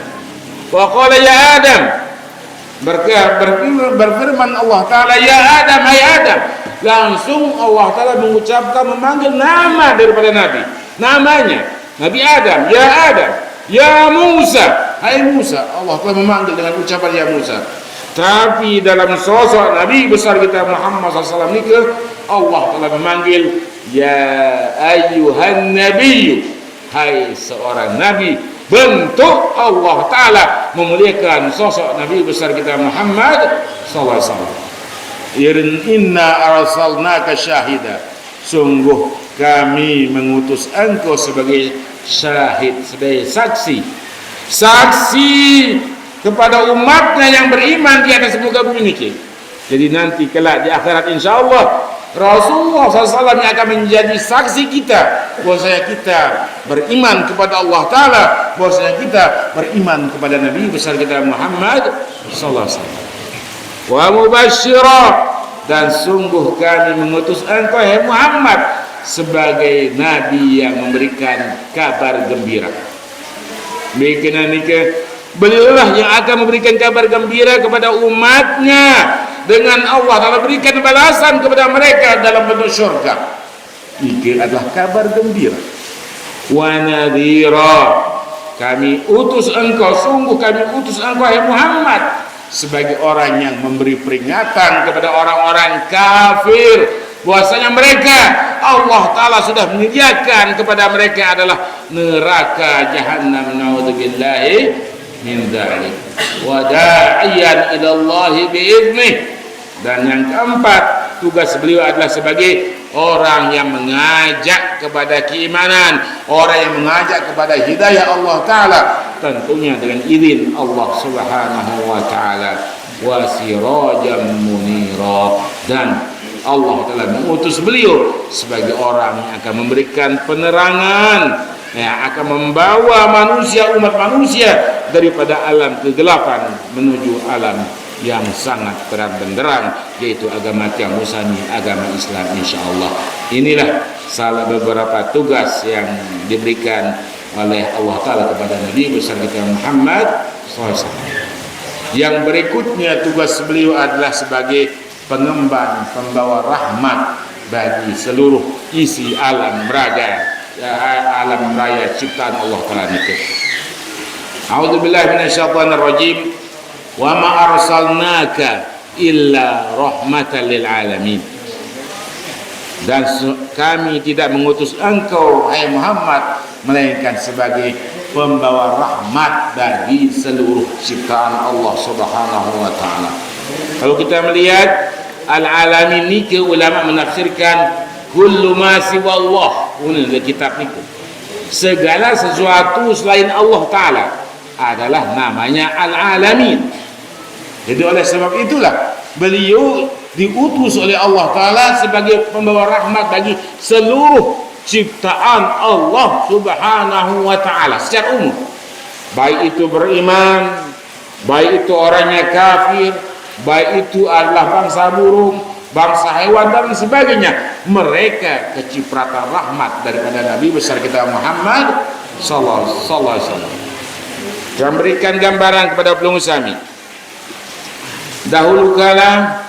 Wa qala ya Adam, berfirman Allah Ta'ala ya Adam, hai Adam. Langsung Allah Ta'ala mengucapkan, memanggil nama daripada nabi, namanya Nabi Adam, ya Adam. Ya Musa, hai Musa. Allah telah memanggil dengan ucapan ya Musa. Tapi dalam sosok Nabi besar kita Muhammad SAW ini, Allah telah memanggil ya ayyuhan nabiyyu, hai seorang nabi. Bentuk Allah Ta'ala memuliakan sosok Nabi besar kita Muhammad SAW. Inna arsalnaka syahida, sungguh kami mengutus engkau sebagai syahid, sebagai saksi kepada umatnya yang beriman di atas muka bumi ini. Jadi nanti kelak di akhirat insyaallah Rasulullah SAW yang akan menjadi saksi kita bahwasanya kita beriman kepada Allah Ta'ala, bahwasanya kita beriman kepada Nabi besar kita Muhammad sallallahu alaihi wasallam. Wa mubashshira, dan sungguh kami mengutus engkau hai Muhammad sebagai nabi yang memberikan kabar gembira. Beliaulah yang akan memberikan kabar gembira kepada umatnya dengan Allah Ta'ala berikan balasan kepada mereka dalam bentuk syurga. Ini adalah kabar gembira. Wa nadhira, kami utus engkau, sungguh kami utus engkau hai Muhammad sebagai orang yang memberi peringatan kepada orang-orang kafir bahwasanya mereka Allah Ta'ala sudah menyediakan kepada mereka adalah neraka jahannam, naudzubillahi min dzalik, wa da'iyan ila Allah bi'idnih. Dan yang keempat, tugas beliau adalah sebagai orang yang mengajak kepada keimanan, orang yang mengajak kepada hidayah Allah Ta'ala, tentunya dengan izin Allah Subhanahu wa Ta'ala. Wa sirajan munira, dan Allah telah mengutus beliau sebagai orang yang akan memberikan penerangan, yang akan membawa manusia, umat manusia daripada alam kegelapan menuju alam yang sangat terang benderang, yaitu agama Tiang Musani, agama Islam, insyaallah. Inilah salah beberapa tugas yang diberikan oleh Allah Ta'ala kepada Nabi besar kita Muhammad SAW. Yang berikutnya, tugas beliau adalah sebagai pengemban, pembawa rahmat bagi seluruh isi alam raga, alam raya ciptaan Allah Ta'ala itu. A'udzubillahi minasyaitonir rajim. Wa ma arsalnaka illa rahmatan lil alamin. Dan kami tidak mengutus engkau, hai Muhammad, melainkan sebagai pembawa rahmat bagi seluruh ciptaan Allah Subhanahu wa Ta'ala. Kalau kita melihat al-alamin ni, ke ulama menafsirkan kullu ma siwa Allah, ini dalam kitab ni, segala sesuatu selain Allah Ta'ala adalah namanya al-alamin. Jadi oleh sebab itulah beliau diutus oleh Allah Ta'ala sebagai pembawa rahmat bagi seluruh ciptaan Allah Subhanahu wa Ta'ala secara umum, baik itu beriman, baik itu orangnya kafir, baik itu adalah bangsa burung, bangsa hewan dan sebagainya. Mereka kecipratan rahmat daripada Nabi besar kita Muhammad sallallahu alaihi wasallam. Dan berikan gambaran kepada pelunggu kami. Dahulu kala,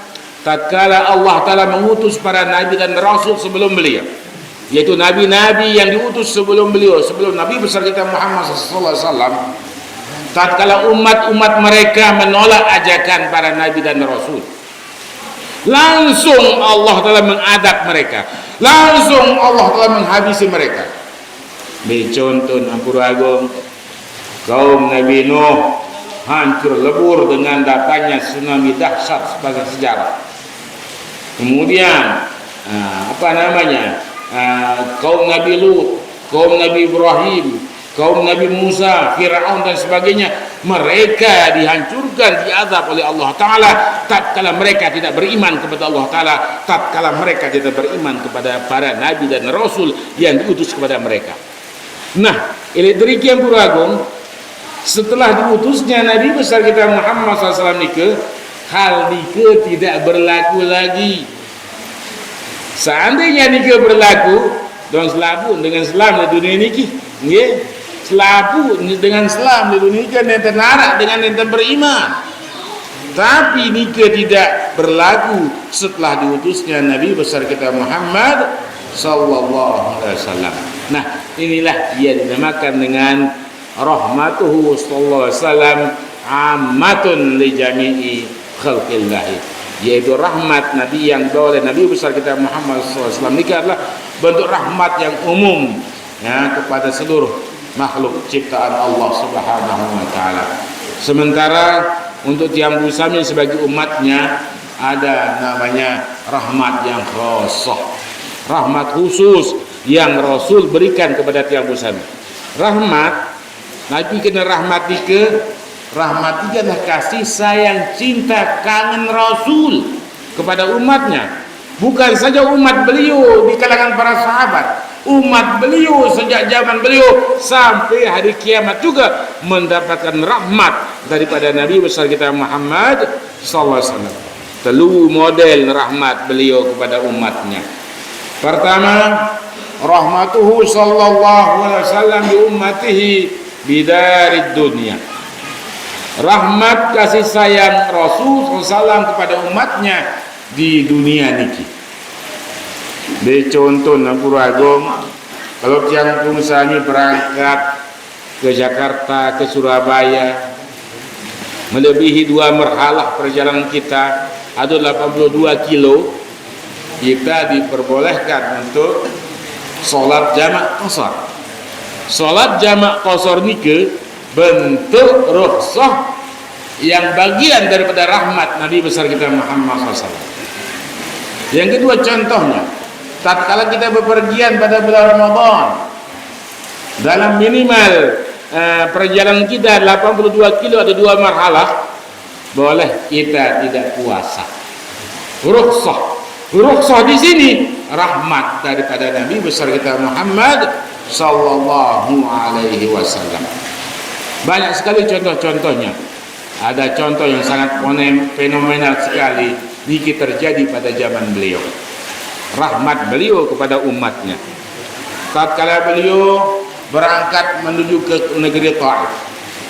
tatkala Allah Ta'ala mengutus para nabi dan rasul sebelum beliau, yaitu nabi-nabi yang diutus sebelum beliau, sebelum Nabi besar kita Muhammad sallallahu alaihi wasallam, tatkala umat-umat mereka menolak ajakan para nabi dan rasul, langsung Allah Ta'ala mengadab mereka, langsung Allah Ta'ala menghabisi mereka. Contoh Ampuru Agung, kaum Nabi Nuh hancur lebur dengan datangnya tsunami dahsyat sebagai sejarah. Kemudian kaum Nabi Lut, kaum Nabi Ibrahim, kaum Nabi Musa, Fir'aun dan sebagainya, mereka dihancurkan, diazab oleh Allah Ta'ala tatkala mereka tidak beriman kepada Allah Ta'ala, tatkala mereka tidak beriman kepada para nabi dan rasul yang diutus kepada mereka. Nah, elektrik yang beragung, setelah diutusnya Nabi besar kita Muhammad SAW nike, hal nike tidak berlaku lagi. Seandainya nike berlaku, dong selapun dengan Islam di dunia niki, nggih, selapun dengan Islam di dunia niki nenten larak dengan nenten beriman. Tapi nike tidak berlaku setelah diutusnya Nabi besar kita Muhammad sallallahu alaihi wasallam. Nah, inilah dia dinamakan dengan rahmatuhu sallallahu alaihi wasallam ammatun li jami'i khalqillah, yaitu rahmat Nabi yang dibawa oleh Nabi besar kita Muhammad sallallahu alaihi wasallam ini adalah bentuk rahmat yang umum, ya, kepada seluruh makhluk ciptaan Allah Subhanahu wa Ta'ala. Sementara untuk Tiang Busami sebagai umatnya ada namanya rahmat yang khusus, rahmat khusus yang Rasul berikan kepada Tiang Busami. Rahmat Nabi kena rahmat adalah kasih sayang, cinta, kangen Rasul kepada umatnya. Bukan saja umat beliau di kalangan para sahabat, umat beliau sejak zaman beliau sampai hari kiamat juga mendapatkan rahmat daripada Nabi besar kita Muhammad sallallahu alaihi wasallam. Telu model rahmat beliau kepada umatnya. Pertama, rahmatuhu sallallahu alaihi wasallam bi ummatihi bidarid dunia. Rahmat kasih sayang Rasul SAW kepada umatnya di dunia niki. Contoh Ampuru Agung, kalau Tiang Busami berangkat ke Jakarta, ke Surabaya, melebihi 2 marhalah perjalanan kita, ada 82 kilo, kita diperbolehkan untuk solat jamak qasar. Solat jamak qasar nike bentuk rukhsah yang bagian daripada rahmat Nabi besar kita Muhammad SAW. Yang kedua contohnya, tatkala kita bepergian pada bulan Ramadan, dalam minimal perjalanan kita 82 kilo ada 2 marhalah, boleh kita tidak puasa. Rukhsah di sini rahmat daripada Nabi besar kita Muhammad sallallahu alaihi wasallam. Banyak sekali contoh-contohnya. Ada contoh yang sangat fenomenal sekali yang terjadi pada zaman beliau. Rahmat beliau kepada umatnya. Tatkala beliau berangkat menuju ke negeri Taif,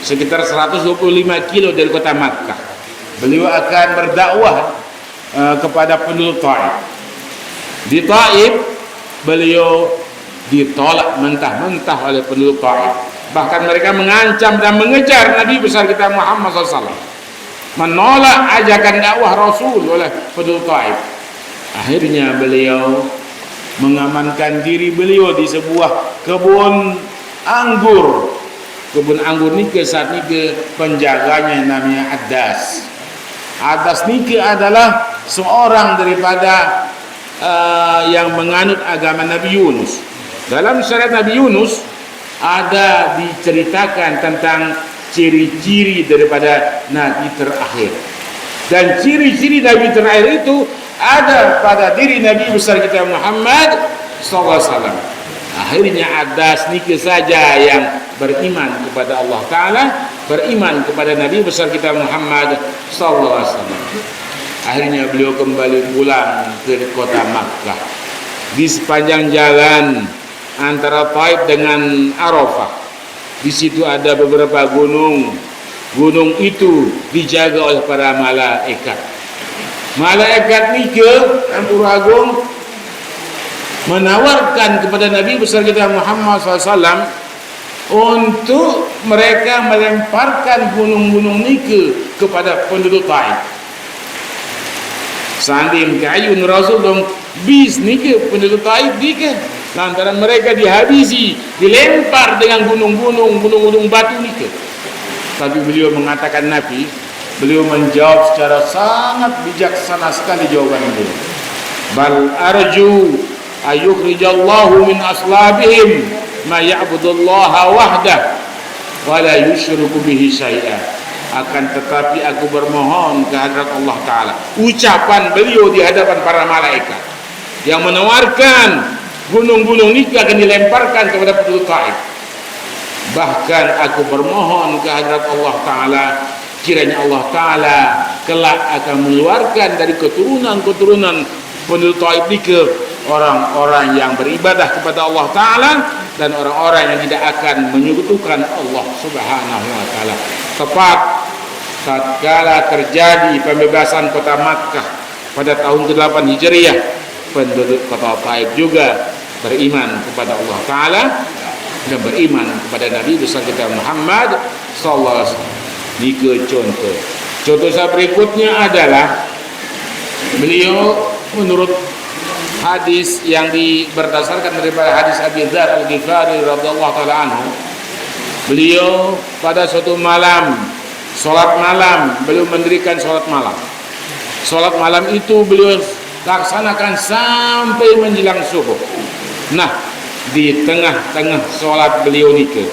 sekitar 125 kilo dari kota Makkah, beliau akan berdakwah kepada penduduk Taif. Di Taif beliau ditolak mentah-mentah oleh penduduk Taif. Bahkan mereka mengancam dan mengejar Nabi besar kita Muhammad SAW, menolak ajakan dakwah Rasul oleh penduduk Taif. Akhirnya beliau mengamankan diri beliau di sebuah kebun anggur. Kebun anggur ni ke saat ni ke penjaganya namanya Adas. Adas ni ke adalah seorang daripada yang menganut agama Nabi Yunus. Dalam syariat Nabi Yunus ada diceritakan tentang ciri-ciri daripada Nabi terakhir. Dan ciri-ciri Nabi terakhir itu ada pada diri Nabi besar kita Muhammad SAW. Akhirnya Adas nikah saja yang beriman kepada Allah Ta'ala, beriman kepada Nabi besar kita Muhammad SAW. Akhirnya beliau kembali pulang ke kota Makkah. Di sepanjang jalan antara Taif dengan Arafah, di situ ada beberapa gunung. Gunung itu dijaga oleh para malaikat. Malaikat nike Ampuragung menawarkan kepada Nabi besar kita Muhammad SAW untuk mereka melemparkan gunung-gunung nike kepada penduduk Taif. Sandim kayun Rasul dong bis nike penduduk Taif nike, lantaran mereka dihabisi, dilempar dengan gunung-gunung batu nike. Tapi beliau mengatakan Nabi, beliau menjawab secara sangat bijaksana sekali jawaban beliau. Bal arju ayukhrijallahu min aslabihim ma ya'budullaha wahdah wa la yusyriku bihi syai'a. Akan tetapi aku bermohon kehadrat Allah Ta'ala. Ucapan beliau di hadapan para malaikat yang menawarkan gunung-gunung ini akan dilemparkan kepada penduduk Taif. Bahkan aku bermohon kehadrat Allah Ta'ala, kiranya Allah Ta'ala kelak akan mengeluarkan dari keturunan-keturunan penduduk Taif ini ke orang-orang yang beribadah kepada Allah Ta'ala dan orang-orang yang tidak akan menyekutukan Allah Subhanahu wa Ta'ala. Tepat tatkala terjadi pembebasan kota Makkah pada tahun ke-8 Hijriah, penduduk kota Taif juga beriman kepada Allah Ta'ala dan beriman kepada Nabi besar kita Muhammad sallallahu alaihi wasallam. Ini contoh. Contoh saya berikutnya adalah beliau menurut hadis yang berdasarkan daripada hadis Abi Dzar Al-Ghifari radhiyallahu taala anhu, beliau pada suatu malam salat malam, beliau mendirikan salat malam. Salat malam itu beliau laksanakan sampai menjelang subuh. Nah, di tengah-tengah salat beliau nikah,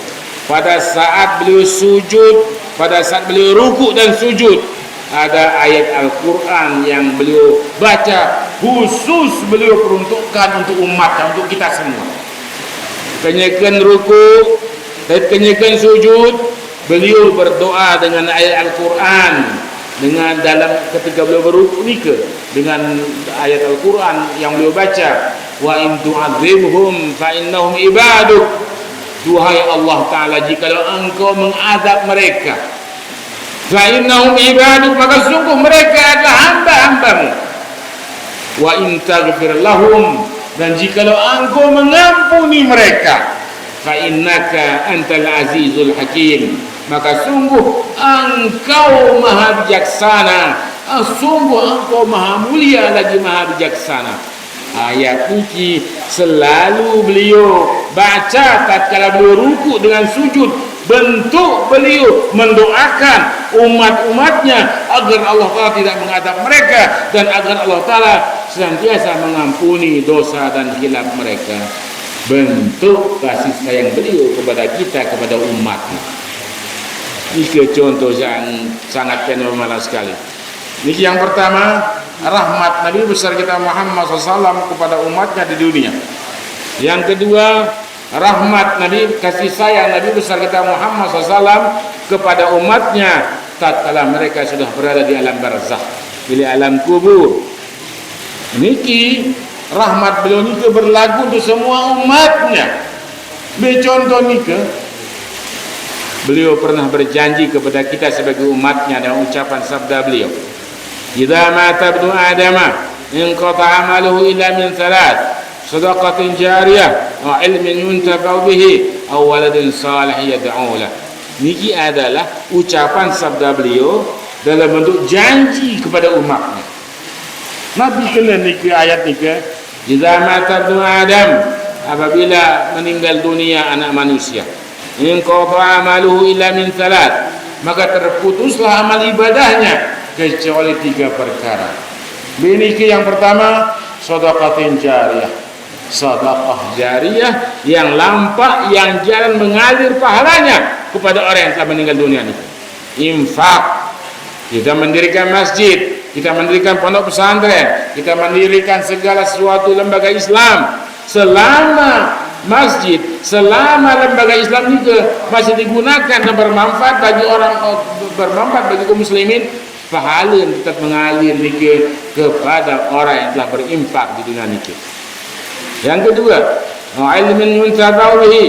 pada saat beliau sujud, pada saat beliau rukuk dan sujud, ada ayat Al-Quran yang beliau baca, khusus beliau peruntukkan untuk umat, untuk kita semua. Kenyakan rukuk dan kenyakan sujud, beliau berdoa dengan ayat Al-Quran, dengan dalam ketika beliau berrukuk nikah dengan ayat Al-Quran yang beliau baca, wa in tu'adzibhum fa innahum ibaduk. Duhai Allah Ta'ala, jikalau engkau mengadab mereka, fa innahum ibaduk, maka sungguh mereka adalah hamba-hambamu. Wa in taghfir lahum, dan jikalau engkau mengampuni mereka, fa innaka antal azizul hakim, maka sungguh engkau maha bijaksana, sungguh engkau maha mulia lagi maha bijaksana. Ayat ini selalu beliau baca tatkala beliau ruku dengan sujud, bentuk beliau mendoakan umat-umatnya agar Allah Ta'ala tidak mengadab mereka dan agar Allah Ta'ala senantiasa mengampuni dosa dan khilaf mereka. Bentuk kasih sayang beliau kepada kita, kepada umatnya. Ini contoh yang sangat fenomenal sekali. Ini yang pertama, rahmat Nabi besar kita Muhammad SAW kepada umatnya di dunia. Yang kedua, rahmat Nabi, kasih sayang Nabi besar kita Muhammad SAW kepada umatnya tatkala mereka sudah berada di alam barzakh, di alam kubur. Niki rahmat beliau niki berlaku untuk semua umatnya. Contoh niki, beliau pernah berjanji kepada kita sebagai umatnya dengan ucapan sabda beliau, "Idza mata ibnu Adama inqata 'amaluhu illa min thalath, sadaqatin jariyah wa ilmin yuntafa'u bihi aw waladin salih yad'u lah." Niki adalah ucapan sabda beliau dalam bentuk janji kepada umatnya. Nabi kena niki ayat niki, "Idza mata ibnu Adam," apabila meninggal dunia anak manusia, "inqata 'amaluhu illa min thalath," maka terputuslah amal ibadahnya kecuali 3 perkara. Biniki yang pertama, shadaqatin jariyah, sedekah jariyah yang lampak, yang jalan mengalir pahalanya kepada orang yang telah meninggal dunia ini. Infak, kita mendirikan masjid, kita mendirikan pondok pesantren, kita mendirikan segala sesuatu lembaga Islam. Selama masjid, selama lembaga Islam itu masih digunakan dan bermanfaat bagi orang, bermanfaat bagi kaum muslimin, pahala yang tetap mengalir kepada orang yang telah berinfak di dunia ini. Yang kedua, ilmin yuntafa'u bihi,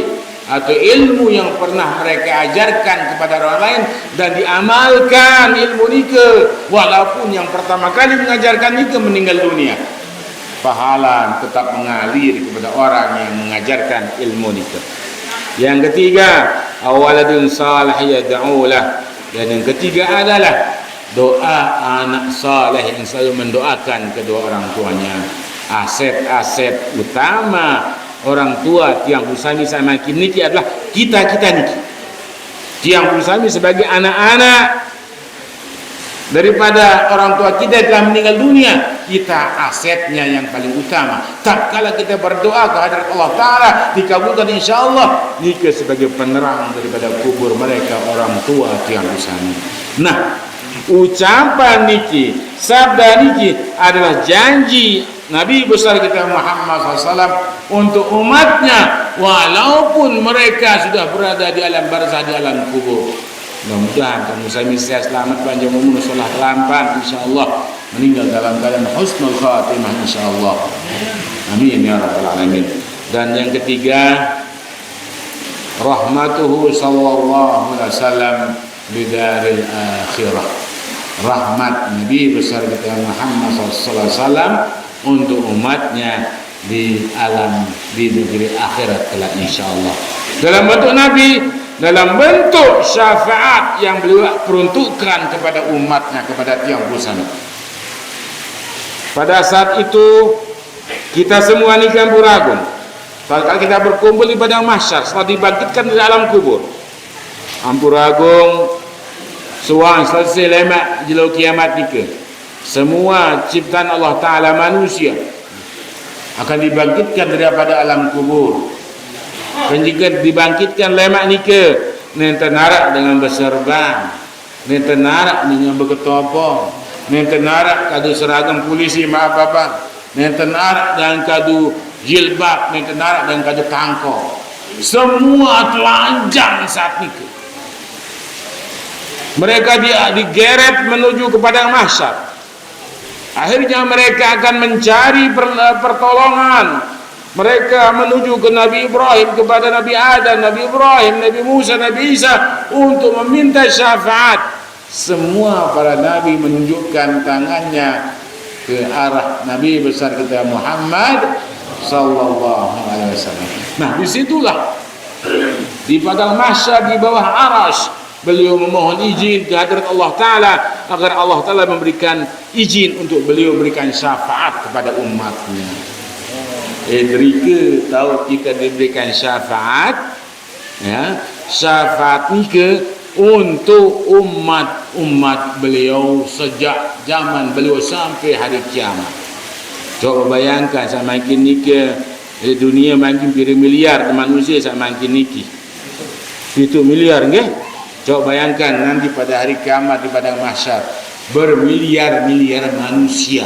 atau ilmu yang pernah mereka ajarkan kepada orang lain dan diamalkan ilmu nike, walaupun yang pertama kali mengajarkan nike meninggal dunia, pahala tetap mengalir kepada orang yang mengajarkan ilmu nike. Yang ketiga, awaladun salih yad'u lah, dan yang ketiga adalah doa anak saleh yang selalu mendoakan kedua orang tuanya. Aset-aset utama orang tua tiang usami sama niki adalah kita niki. Tiang usami sebagai anak-anak daripada orang tua kita telah meninggal dunia, kita asetnya yang paling utama. Tatkala kita berdoa kehadrat Allah Ta'ala dikabulkan insyaallah, niki sebagai penerang daripada kubur mereka orang tua tiang usami. Nah, ucapan niki, sabda niki adalah janji Nabi besar kita Muhammad SAW untuk umatnya, walaupun mereka sudah berada di alam barzah, di alam kubur. Mudah-mudahan kamu saya selamat, panjang umur, sholat lampan, insyaallah meninggal dalam keadaan husnul khatimah, insyaallah. Amin ya rabbal alamin. Dan yang ketiga, rahmatuhu sallallahu alaihi wasallam bidaril akhirah. Rahmat Nabi besar kita Muhammad sallallahu alaihi wasallam untuk umatnya di negeri akhirat kelak insyaallah. Dalam bentuk Nabi, dalam bentuk syafaat yang beliau peruntukkan kepada umatnya, kepada tiang busana. Pada saat itu kita semua ini Sampurasun, kalau kita berkumpul di padang mahsyar setelah dibangkitkan dari alam kubur, Sampurasun suang selesai lemak jelau kiamat nikah. Semua ciptaan Allah Ta'ala manusia akan dibangkitkan daripada alam kubur. Dan jika dibangkitkan lemak nikah, nenten narak dengan berserban, nenten narak dengan berketopong, nenten narak kadu seragam polisi, maaf apa, nenten narak dengan kadu jilbab, nenten narak dengan kadu tangkong. Semua telanjang saat nikah. Mereka digeret menuju kepada mahsyar. Akhirnya mereka akan mencari pertolongan. Mereka menuju ke Nabi Ibrahim, kepada Nabi Adam, Nabi Ibrahim, Nabi Musa, Nabi Isa untuk meminta syafaat. Semua para nabi menunjukkan tangannya ke arah Nabi besar kita Muhammad sallallahu alaihi wasallam. Nah, disitulah di padang mahsyar di bawah arasy beliau memohon izin ke hadirat Allah Ta'ala agar Allah Ta'ala memberikan izin untuk beliau memberikan syafaat kepada umatnya. Mereka tahu jika diberikan syafaat, ya, syafaat ni ke untuk umat beliau sejak zaman beliau sampai hari kiamat. Coba bayangkan semakin ni ke dunia makin miliar manusia semakin niki. Itu miliar nggih. Coba bayangkan nanti pada hari kiamat di padang mahsyar bermiliar-miliar manusia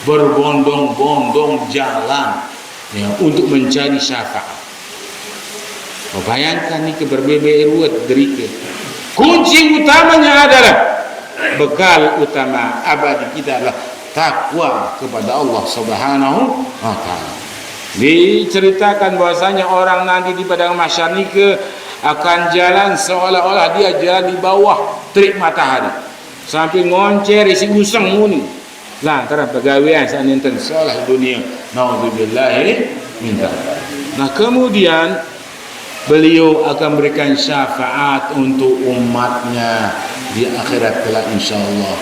berbondong-bondong jalan, ya, untuk mencari syafaat. Bayangkan ni keberbeberuat derika. Kunci utamanya adalah bekal utama abadi kita adalah takwa kepada Allah Subhanahu wa taala. Diceritakan bahwasanya orang nanti di padang mahsyar ni akan jalan seolah-olah dia jalan di bawah terik matahari sampai ngoncer isi usang muni lantaran pegawaian saninten seolah dunia. Nauzubillahi min dzalik. Nah, kemudian beliau akan berikan syafaat untuk umatnya di akhirat kelak insyaallah.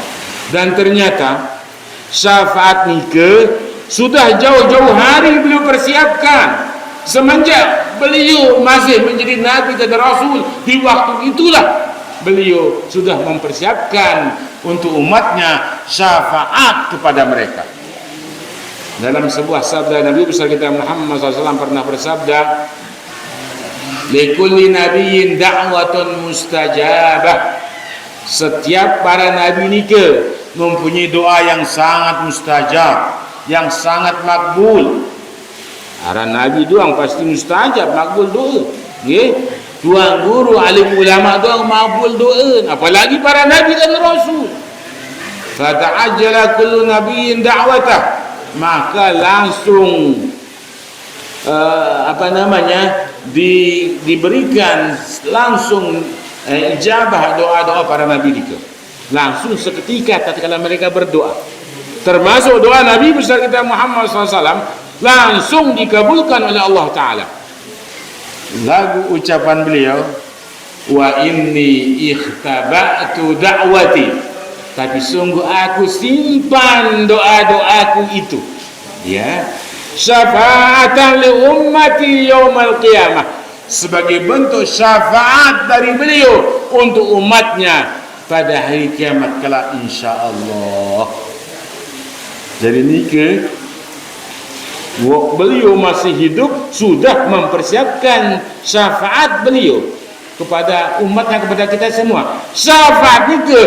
Dan ternyata syafaat nike sudah jauh-jauh hari beliau persiapkan. Semenjak beliau masih menjadi nabi dan rasul, di waktu itulah beliau sudah mempersiapkan untuk umatnya syafaat kepada mereka. Dalam sebuah sabda Nabi besar kita Muhammad SAW pernah bersabda, likulli nabiyyin da'watun mustajabah. Setiap para nabi nike mempunyai doa yang sangat mustajab, yang sangat makbul. Para nabi doang pasti mustajab, makbul doa. Nggih. Tuan guru, alim ulama doang makbul doa, apalagi para nabi dan rasul. Fata'ajjala kullu nabiyyin da'watah, maka langsung diberikan langsung ijabah doa-doa para nabi itu. Langsung seketika tatkala mereka berdoa. Termasuk doa Nabi besar kita Muhammad SAW langsung dikabulkan oleh Allah Ta'ala. Lagu ucapan beliau, wa inni ikhtaba'tu da'wati, tapi sungguh aku simpan doa-doaku itu, ya, syafa'atan li ummati yaumal qiyamah, sebagai bentuk syafaat dari beliau untuk umatnya pada hari kiamat kelak insyaallah. Jadi nike beliau masih hidup sudah mempersiapkan syafaat beliau kepada umatnya, kepada kita semua. Syafaat nike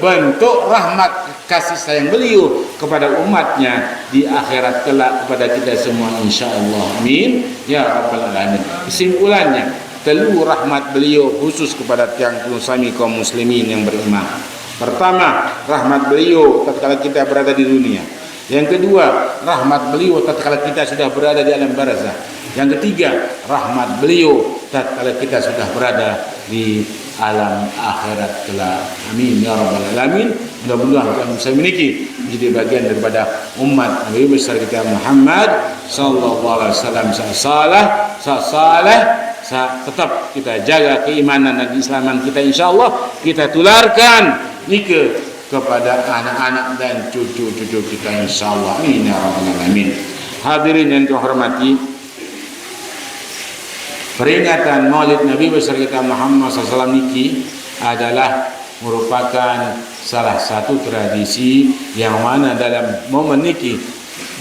bentuk rahmat kasih sayang beliau kepada umatnya di akhirat kelak kepada kita semua insyaallah. Amin ya rabbal alamin. Kesimpulannya, telu rahmat beliau khusus kepada tiang sami kaum muslimin yang beriman. Pertama, rahmat beliau tatkala kita berada di dunia. Yang kedua, rahmat beliau tatkala kita sudah berada di alam barzakh. Yang ketiga, rahmat beliau tatkala kita sudah berada di alam akhirat kelak. Amin ya rabbal alamin. Mudah-mudahan kita bisa memiliki menjadi bagian daripada umat Nabi besar kita Muhammad sallallahu alaihi wasallam. Tetap kita jaga keimanan dan keislaman kita, insyaallah kita tularkan nike kepada anak-anak dan cucu-cucu kita insyaallah. Amin ya rabbal alamin. Hadirin yang dihormati, peringatan Maulid Nabi besar kita Muhammad SAW niki adalah merupakan salah satu tradisi yang mana dalam momen niki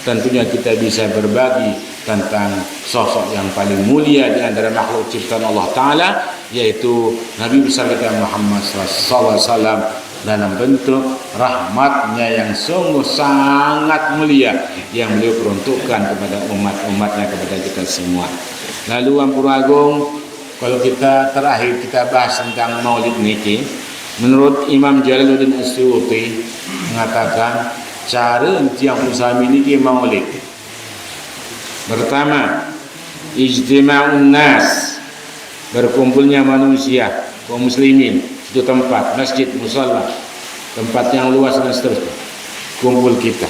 tentunya kita bisa berbagi tentang sosok yang paling mulia di antara makhluk ciptaan Allah Ta'ala, yaitu Nabi besar kita Muhammad SAW dalam bentuk rahmatnya yang sungguh sangat mulia yang beliau peruntukkan kepada umat-umatnya, kepada kita semua. Lalu Ampun Agung, kalau kita terakhir kita bahas tentang Maulid niki, menurut Imam Jalaluddin As-Suyuti mengatakan cara tiang usami niki Maulid. Pertama, ijtima'un nas, berkumpulnya manusia kaum muslimin, itu tempat masjid, musalla, tempat yang luas dan seterusnya, kumpul kita.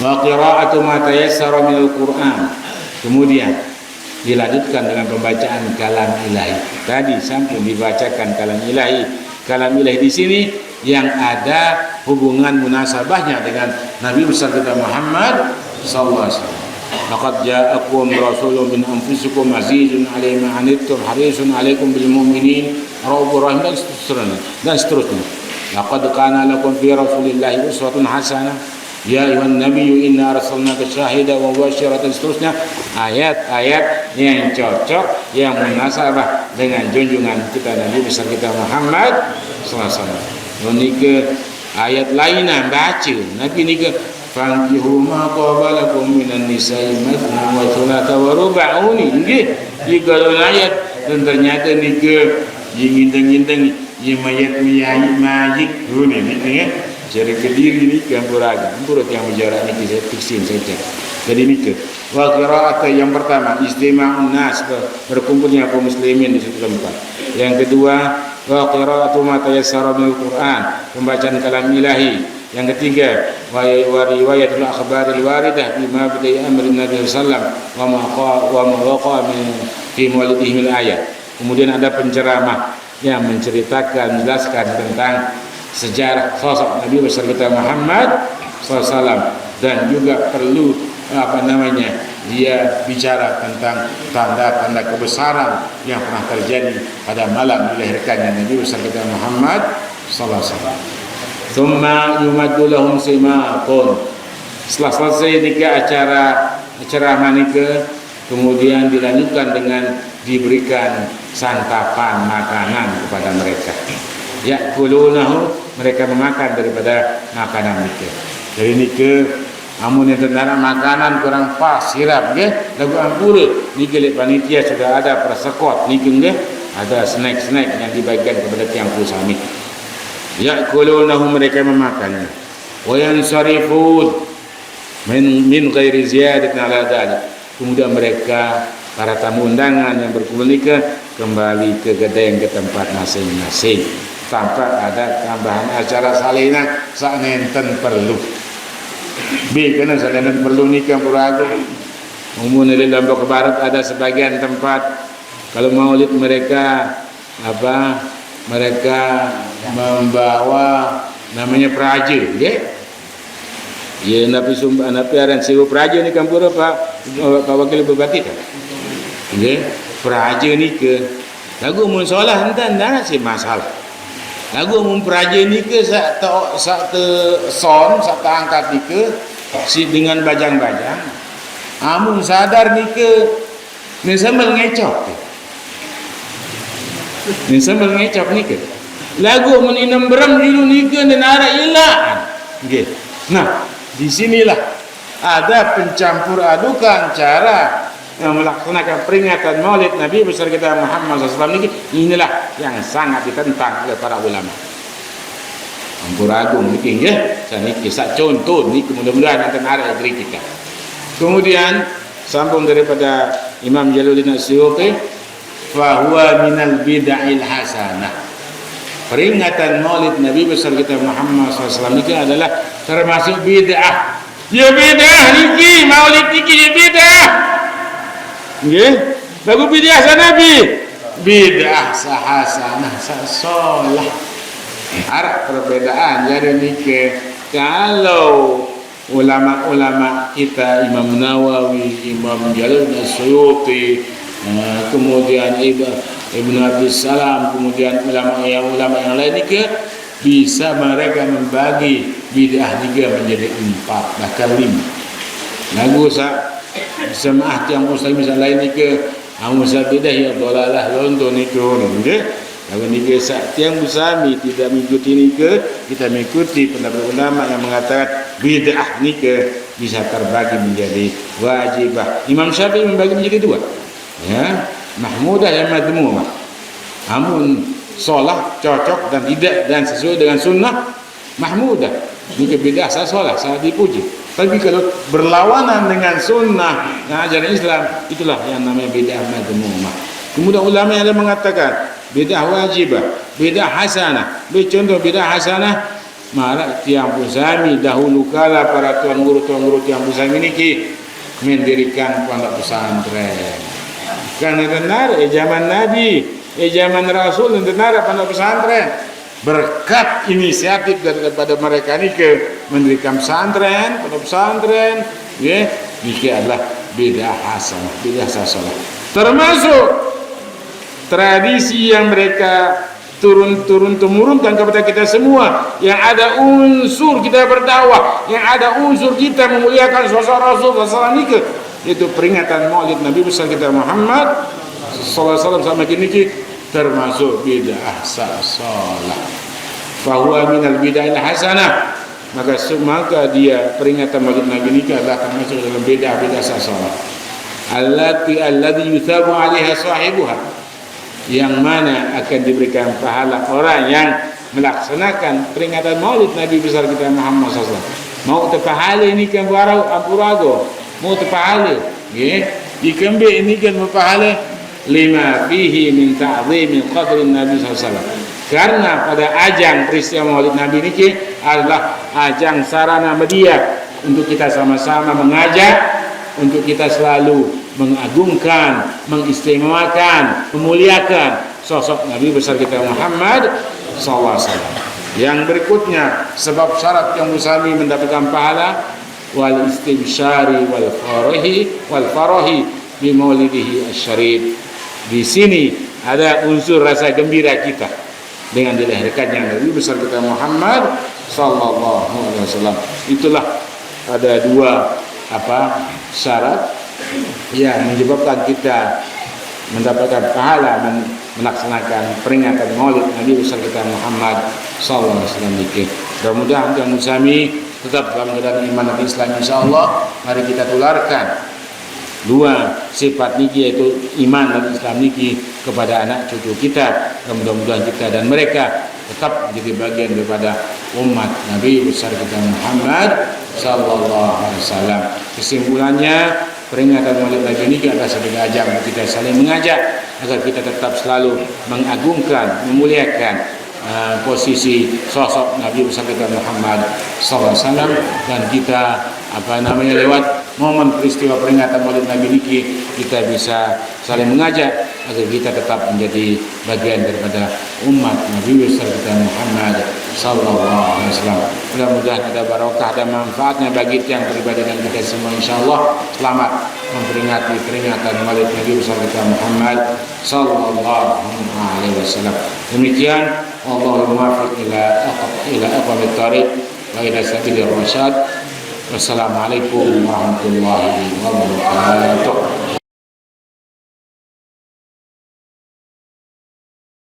Wa qira'atu ma tayassara minal Qur'an, kemudian dilanjutkan dengan pembacaan kalam ilahi. Tadi sampai dibacakan kalam ilahi. Kalam ilahi di sini yang ada hubungan munasabahnya dengan Nabi besar kita Muhammad sallallahu alaihi wasallam. Laqad ja'akum rasulun min anfusikum azizun 'alaihi ma 'anittum harisun 'alaikum bil mu'minin raufur rahim dan seterusnya. Laqad kana lakum fi rasulillahi uswatun hasanah. Ya ayuhan nabiyyu inna arsalnaka syahidan wa mubasysyiran dan seterusnya. Ayat-ayat yang cocok, yang munasabah dengan junjungan kita Nabi besar kita Muhammad sallallahu alaihi wasallam. Nike ayat lainnya baca Nabi nike fankihu ma qabalakum minan nisa'i mathna wa thulatha wa ruba'uni nggih jika ayat dan ternyata nike ngindeng-ngindeng ye mayat ini cara Kediri ni Kampuraga menurut yang menjarak ni saya fiksin saja. Jadi nike wa qira'at yang pertama istima'un nas berkumpulnya kaum muslimin di situ tempat. Yang kedua wa qira'atu ma tayassara minal Qur'an, pembacaan kalam ilahi. Yang ketiga wa riwayatul akhbaril waridah bima bidai amri Nabi sallallahu wa ma waqa min fi mawlidihi min ayat. Kemudian ada penceramah yang menceritakan menjelaskan tentang sejarah sosok Nabi besar kita Muhammad SAW, dan juga perlu dia bicara tentang tanda-tanda kebesaran yang pernah terjadi pada malam dilahirkannya Nabi besar kita Muhammad SAW. Thumma yumaddu lahum simatun. Setelah selesai nikah acara nikah, kemudian dilanjutkan dengan diberikan santapan makanan kepada mereka. Ya'kulunahu, mereka memakan daripada makanan nikah. Jadi nikah amun yang tentara makanan kurang pas sirap nggih lagu ampura nikah lek panitia sudah ada persekot nikah nggih ada snack-snack yang dibagikan kepada tiang pusami. Ya'kulunahu, mereka memakannya. Wa yansarifun min ghairi ziyadatin ala dzalik. Kemudian mereka para tamu undangan yang berkumpul nikah kembali ke gedeng ke tempat masing-masing tanpa ada tambahan acara salinan sak nenten perlu. Kena sak nenten perlu nikah purago. Umumnya di Lombok Barat ada sebagian tempat kalau maulid mereka mereka membawa namanya praja, nggih. Ya napi sumba napi aran sewa praja ni kampura Pak Wakil Bupati kan. Nggih, praja ni ke lagu mun solah enten dah si masalah. Lagu mun praja ni ke sak angkat ni ke si dengan bajang-bajang. Amun sadar ni ke ni sambal ngecok. Ni sambal ngecok ni ke. Lagu mun inem beram dilu ni ke nenara ilaan. Nggih. Nah, di sinilah ada pencampur adukan cara melaksanakan peringatan Maulid Nabi besar kita Muhammad SAW ini. Inilah yang sangat ditentang oleh para ulama. Campur agung niki nggih, saniki sak contoh niki mudah-mudahan akan ada kritika. Kemudian sambung daripada Imam Jalaluddin As-Suyuti, fa huwa minal bid'il hasanah. Peringatan Maulid Nabi besar kita Muhammad SAW ini adalah termasuk bid'ah. Ya bid'ah niki, Maulid niki ya bid'ah. Nggih, lagu bid'ah sa Nabi. Bid'ah sahasanah sasolah. Ada perbedaan. Jadi niki kalau ulama-ulama kita Imam Nawawi, Imam Jalaluddin As-Suyuti, kemudian Ibnu Abdus Salam, kemudian ulama yang lain ni bisa mereka membagi bid'ah juga menjadi 4 bahkan 5. Lagu semaah tiang muslim misal lain ni amusal bid'ah ya dolalah londo ni nggih. Lagu ni tiang musami tidak mengikuti ni kita mengikuti pendapat ulama yang mengatakan bid'ah ni bisa terbagi menjadi wajibah. Imam Syafi'i membagi menjadi 2. Ya, mahmudah yang madmumah. Amun solah cocok dan tidak dan sesuai dengan sunnah mahmudah. Ini bid'ah solah sangat dipuji. Tapi kalau berlawanan dengan sunnah dan ajaran Islam, itulah yang namanya bid'ah madmumah. Kemudian ulama yang ada mengatakan bid'ah wajibah, bid'ah hasanah. Contoh bid'ah hasanah marak tiang pusami dahulu kala para tuan guru tiang pusami ini mendirikan pondok pesantren. Karena benar zaman Nabi, zaman Rasul dan benar pondok pesantren. Berkat inisiatif daripada mereka ini ke mendirikan pesantren, pondok pesantren, ya, ini adalah bidah hasanah, bidah salah. Termasuk tradisi yang mereka turun-temurunkan kepada kita semua, yang ada unsur kita berdakwah, yang ada unsur kita memuliakan sosok Rasul sallallahu alaihi wasallam, itu peringatan Maulid Nabi besar kita Muhammad sallallahu alaihi wasallam sama kini termasuk bid'ah salah. Fahuwa minal bid'ah hasanah, maka dia peringatan Maulid Nabi ini adalah termasuk dalam bid'ah salah. Alladhi yuthabu 'alaiha sahibuha, yang mana akan diberikan pahala orang yang melaksanakan peringatan Maulid Nabi besar kita Muhammad SAW. Mau terpahala ini kan barau ampurago, mau terpahala, ya, dikembe ini kan berpahala lima fihi min ta'zim qadrin Nabi SAW. Karena pada ajang peristiwa Maulid Nabi ini adalah ajang sarana media untuk kita sama-sama mengajak, untuk kita selalu mengagungkan, mengistimewakan, memuliakan sosok Nabi besar kita Muhammad SAW. Yang berikutnya, sebab syarat yang musami mendapatkan pahala wal istibsyari wal farahi bi maulidihi asyarif. Di sini ada unsur rasa gembira kita dengan dilahirkannya Nabi besar kita Muhammad sallallahu alaihi wasallam. Itulah ada dua syarat yang menyebabkan kita mendapatkan pahala melaksanakan peringatan Maulid Nabi besar kita Muhammad sallallahu alaihi wasallam. Mudah-mudahan yang musami tetap dalam keadaan iman dan Islam insyaallah. Mari kita tularkan dua sifat niki, yaitu iman dan Islam niki kepada anak cucu kita. Mudah-mudahan kita dan mereka tetap menjadi bagian daripada umat Nabi besar kita Muhammad sallallahu alaihi wasallam. Kesimpulannya, peringatan Maulid Nabi ini adalah sebagai ajang kita saling mengajak agar kita tetap selalu mengagungkan, memuliakan posisi sosok Nabi besar kita Muhammad sallallahu alaihi wasallam, dan kita lewat momen peristiwa peringatan Maulid Nabi ini kita bisa saling mengajak agar kita tetap menjadi bagian daripada umat Nabi besar kita Muhammad sallallahu alaihi wasallam. Mudah-mudahan ada barokah dan manfaatnya bagi yang pribadi dan kita semua insyaallah. Selamat memperingati peringatan Maulid Nabi besar kita Muhammad sallallahu alaihi wasallam. Demikian, Allahumma muwaffiq ila aqwamit thariq wa ila sabilir rasyad. Wassalamualaikum warahmatullahi wabarakatuh.